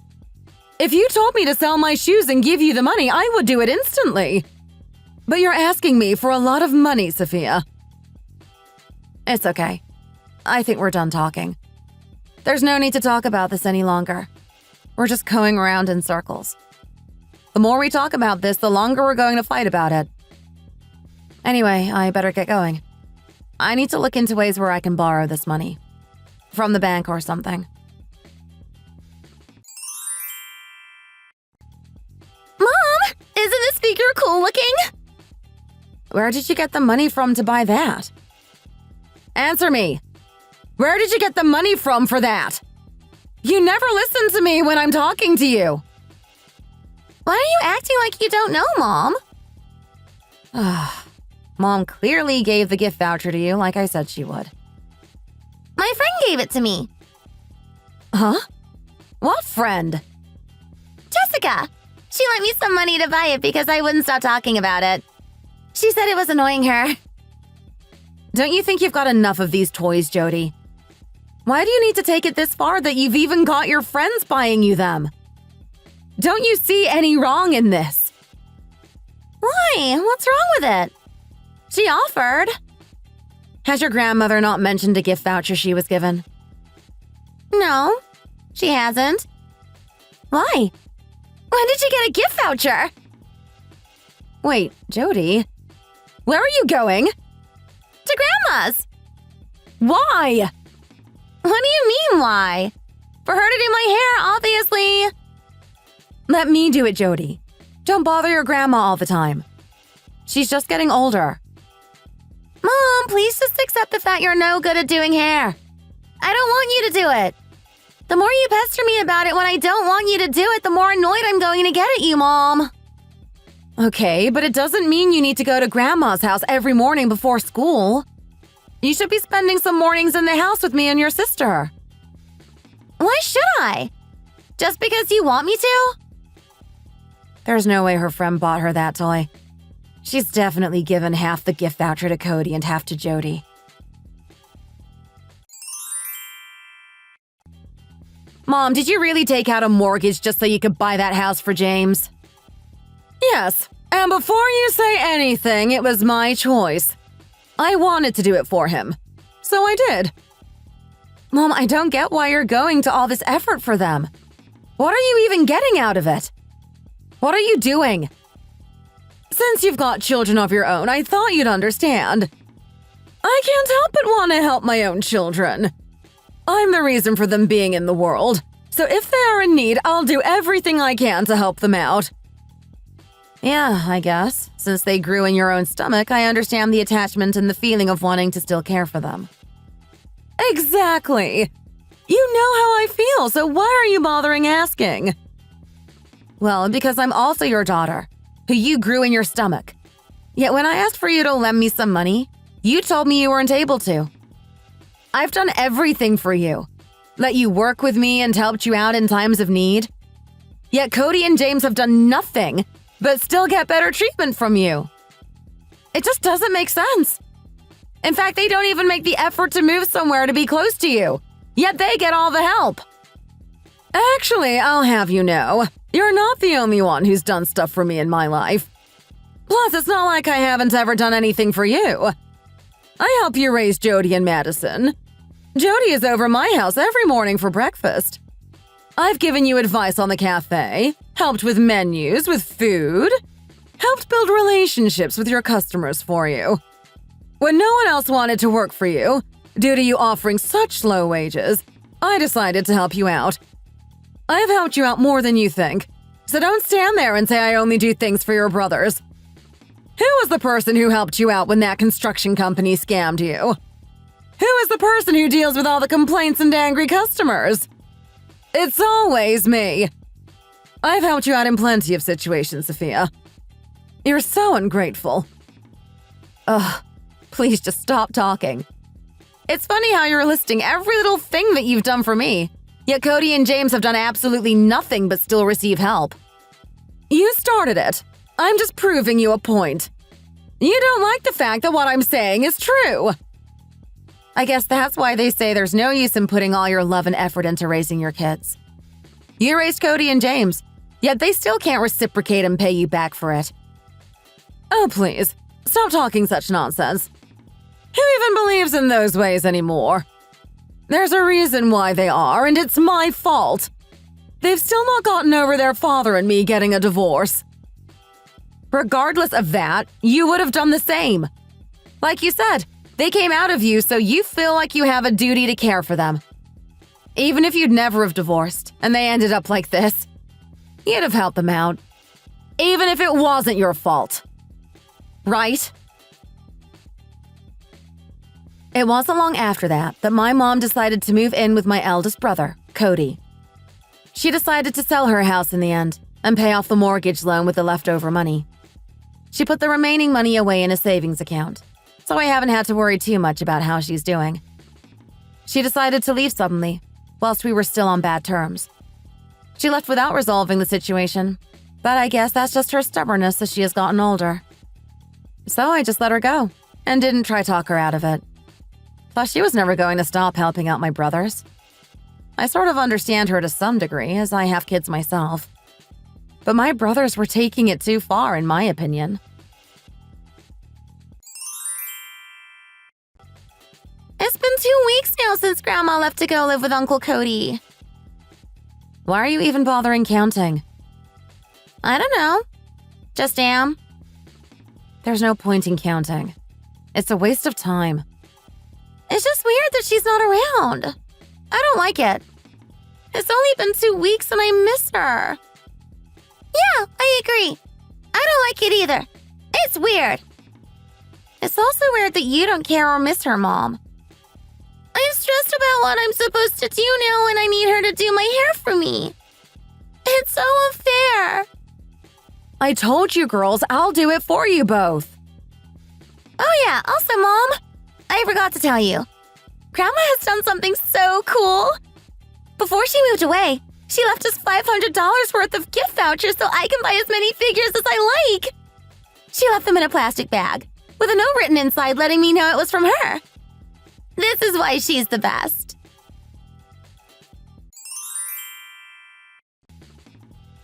If you told me to sell my shoes and give you the money, I would do it instantly. But you're asking me for a lot of money, Sophia. It's okay. I think we're done talking. There's no need to talk about this any longer. We're just going around in circles. The more we talk about this, the longer we're going to fight about it. Anyway, I better get going. I need to look into ways where I can borrow this money. From the bank or something. Mom, isn't the speaker cool looking? Where did you get the money from to buy that? Answer me. Where did you get the money from for that? You never listen to me when I'm talking to you. Why are you acting like you don't know, Mom? Mom clearly gave the gift voucher to you like I said she would. My friend gave it to me. Huh? What friend? Jessica. She lent me some money to buy it because I wouldn't stop talking about it. She said it was annoying her. Don't you think you've got enough of these toys, Jody? Why do you need to take it this far that you've even got your friends buying you them? Don't you see any wrong in this? Why? What's wrong with it? She offered. Has your grandmother not mentioned a gift voucher she was given? No, she hasn't. Why? When did she get a gift voucher? Wait, Jody, where are you going? To Grandma's. Why? What do you mean, why? For her to do my hair, obviously. Let me do it, Jody. Don't bother your grandma all the time. She's just getting older. Mom, please just accept the fact you're no good at doing hair. I don't want you to do it. The more you pester me about it when I don't want you to do it, the more annoyed I'm going to get at you, Mom. Okay, but it doesn't mean you need to go to Grandma's house every morning before school. You should be spending some mornings in the house with me and your sister. Why should I? Just because you want me to? There's no way her friend bought her that toy. She's definitely given half the gift voucher to Cody and half to Jody. Mom, did you really take out a mortgage just so you could buy that house for James? Yes, and before you say anything, it was my choice. I wanted to do it for him, so I did. Mom, I don't get why you're going to all this effort for them. What are you even getting out of it? What are you doing? Since you've got children of your own, I thought you'd understand. I can't help but want to help my own children. I'm the reason for them being in the world, so if they are in need, I'll do everything I can to help them out. Yeah, I guess. Since they grew in your own stomach, I understand the attachment and the feeling of wanting to still care for them. Exactly. You know how I feel, so why are you bothering asking? Well, because I'm also your daughter, who you grew in your stomach. Yet when I asked for you to lend me some money, you told me you weren't able to. I've done everything for you. Let you work with me and helped you out in times of need. Yet Cody and James have done nothing but still get better treatment from you. It just doesn't make sense. In fact, they don't even make the effort to move somewhere to be close to you, yet they get all the help. Actually, I'll have you know, you're not the only one who's done stuff for me in my life. Plus, it's not like I haven't ever done anything for you. I help you raise Jody and Madison. Jody is over my house every morning for breakfast. I've given you advice on the cafe, helped with menus, with food, helped build relationships with your customers for you. When no one else wanted to work for you, due to you offering such low wages, I decided to help you out. I've helped you out more than you think, so don't stand there and say I only do things for your brothers. Who was the person who helped you out when that construction company scammed you? Who is the person who deals with all the complaints and angry customers? It's always me. I've helped you out in plenty of situations, Sophia. You're so ungrateful. Ugh, please just stop talking. It's funny how you're listing every little thing that you've done for me, yet Cody and James have done absolutely nothing but still receive help. You started it. I'm just proving you a point. You don't like the fact that what I'm saying is true. I guess that's why they say there's no use in putting all your love and effort into raising your kids. You raised Cody and James, yet they still can't reciprocate and pay you back for it. Oh, please, stop talking such nonsense. Who even believes in those ways anymore? There's a reason why they are, and it's my fault. They've still not gotten over their father and me getting a divorce. Regardless of that, you would have done the same. Like you said, they came out of you, so you feel like you have a duty to care for them. Even if you'd never have divorced, and they ended up like this, you'd have helped them out. Even if it wasn't your fault. Right? It wasn't long after that my mom decided to move in with my eldest brother, Cody. She decided to sell her house in the end and pay off the mortgage loan with the leftover money. She put the remaining money away in a savings account, so I haven't had to worry too much about how she's doing. She decided to leave suddenly, whilst we were still on bad terms. She left without resolving the situation, but I guess that's just her stubbornness as she has gotten older. So I just let her go, and didn't try talk her out of it. Plus, she was never going to stop helping out my brothers. I sort of understand her to some degree, as I have kids myself. But my brothers were taking it too far, in my opinion. It's been 2 weeks now since Grandma left to go live with Uncle Cody. Why are you even bothering counting? I don't know. Just am. There's no point in counting. It's a waste of time. It's just weird that she's not around. I don't like it. It's only been 2 weeks and I miss her. Yeah, I agree. I don't like it either. It's weird. It's also weird that you don't care or miss her, Mom. I'm stressed about what I'm supposed to do now when I need her to do my hair for me. It's so unfair. I told you, girls, I'll do it for you both. Oh yeah, also, Mom, I forgot to tell you. Grandma has done something so cool. Before she moved away, she left us $500 worth of gift vouchers so I can buy as many figures as I like. She left them in a plastic bag, with a note written inside letting me know it was from her. This is why she's the best.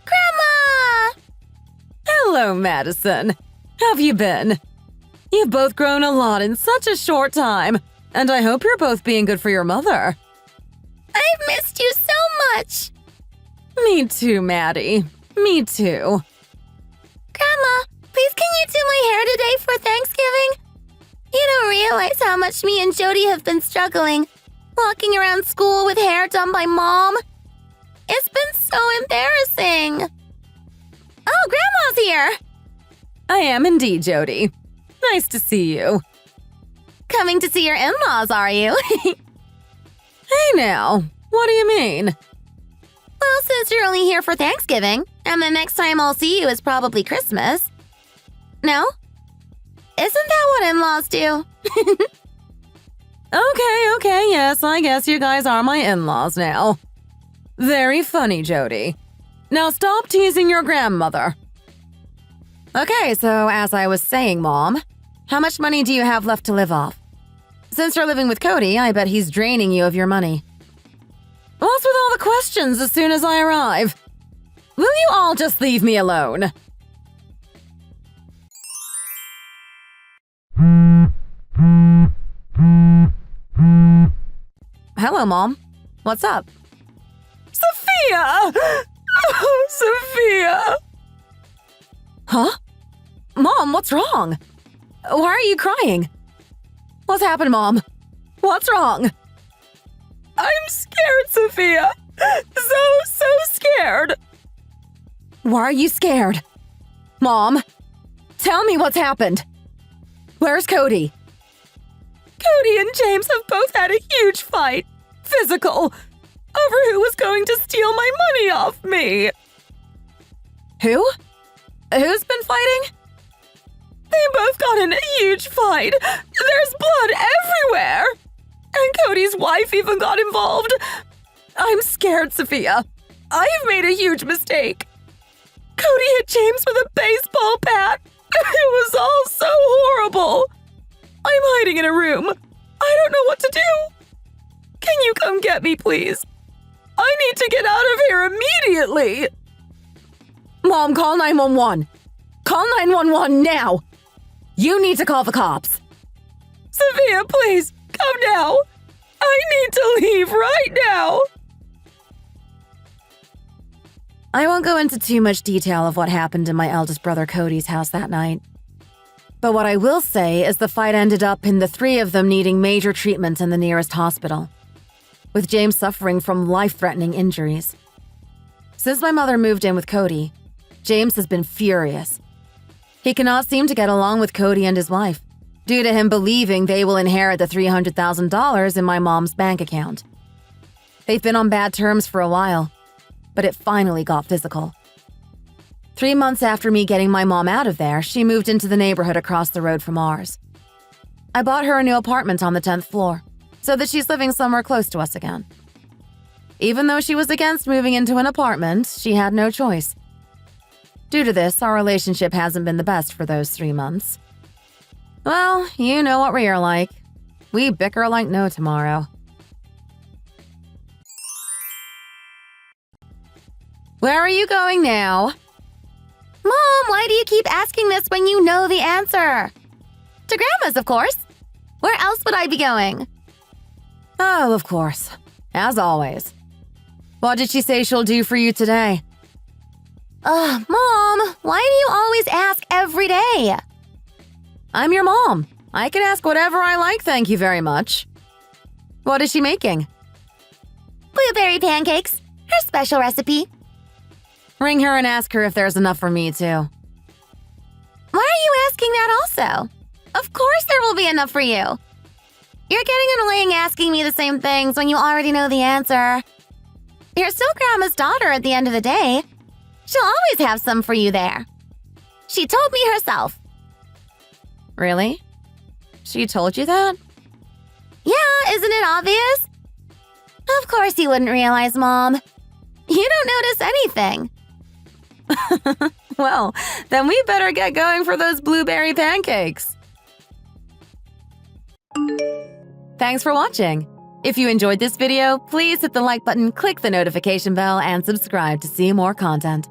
Grandma! Hello, Madison. How have you been? You've both grown a lot in such a short time, and And I hope you're both being good for your mother. I've missed you so much. Me too, Maddie. Me too. Grandma, please can you do my hair today for Thanksgiving? You don't realize how much me and Jody have been struggling, walking around school with hair done by Mom. It's been so embarrassing. Oh, Grandma's here. I am indeed, Jody. Nice to see you. Coming to see your in-laws, are you? Hey now, what do you mean? Well, since you're only here for Thanksgiving, and the next time I'll see you is probably Christmas. No? Isn't that what in-laws do? Okay, yes, I guess you guys are my in-laws now. Very funny, Jody. Now stop teasing your grandmother. Okay, so as I was saying, Mom, how much money do you have left to live off? Since you're living with Cody, I bet he's draining you of your money. What's with all the questions as soon as I arrive? Will you all just leave me alone? Hello, Mom. What's up? Sophia! Oh, Sophia! Huh? Mom, what's wrong? Why are you crying? What's happened, Mom? What's wrong? I'm scared, Sophia. So scared. Why are you scared? Mom, tell me what's happened. Where's Cody? Cody and James have both had a huge fight. Physical. Over who was going to steal my money off me. Who? Who's been fighting? They both got in a huge fight. There's blood everywhere. And Cody's wife even got involved. I'm scared, Sophia. I've made a huge mistake. Cody hit James with a baseball bat. It was all so horrible. I'm hiding in a room. I don't know what to do. Can you come get me, please? I need to get out of here immediately. Mom, call 911. Call 911 now. You need to call the cops. Sophia, please, come now. I need to leave right now. I won't go into too much detail of what happened in my eldest brother Cody's house that night. But what I will say is the fight ended up in the three of them needing major treatment in the nearest hospital, with James suffering from life-threatening injuries. Since my mother moved in with Cody, James has been furious. He cannot seem to get along with Cody and his wife, due to him believing they will inherit the $300,000 in my mom's bank account. They've been on bad terms for a while, but it finally got physical. 3 months after me getting my mom out of there, she moved into the neighborhood across the road from ours. I bought her a new apartment on the 10th floor, so that she's living somewhere close to us again. Even though she was against moving into an apartment, she had no choice. Due to this, our relationship hasn't been the best for those 3 months. Well, you know what we are like. We bicker like no tomorrow. Where are you going now? Mom, why do you keep asking this when you know the answer? To Grandma's, of course. Where else would I be going? Oh, of course. As always. What did she say she'll do for you today? Mom, why do you always ask every day? I'm your mom. I can ask whatever I like, thank you very much. What is she making? Blueberry pancakes. Her special recipe. Ring her and ask her if there's enough for me, too. Why are you asking that also? Of course there will be enough for you. You're getting annoying asking me the same things when you already know the answer. You're still Grandma's daughter at the end of the day. She'll always have some for you there. She told me herself. Really? She told you that? Yeah, isn't it obvious? Of course you wouldn't realize, Mom. You don't notice anything. Well, then we better get going for those blueberry pancakes. Thanks for watching. If you enjoyed this video, please hit the like button, click the notification bell, and subscribe to see more content.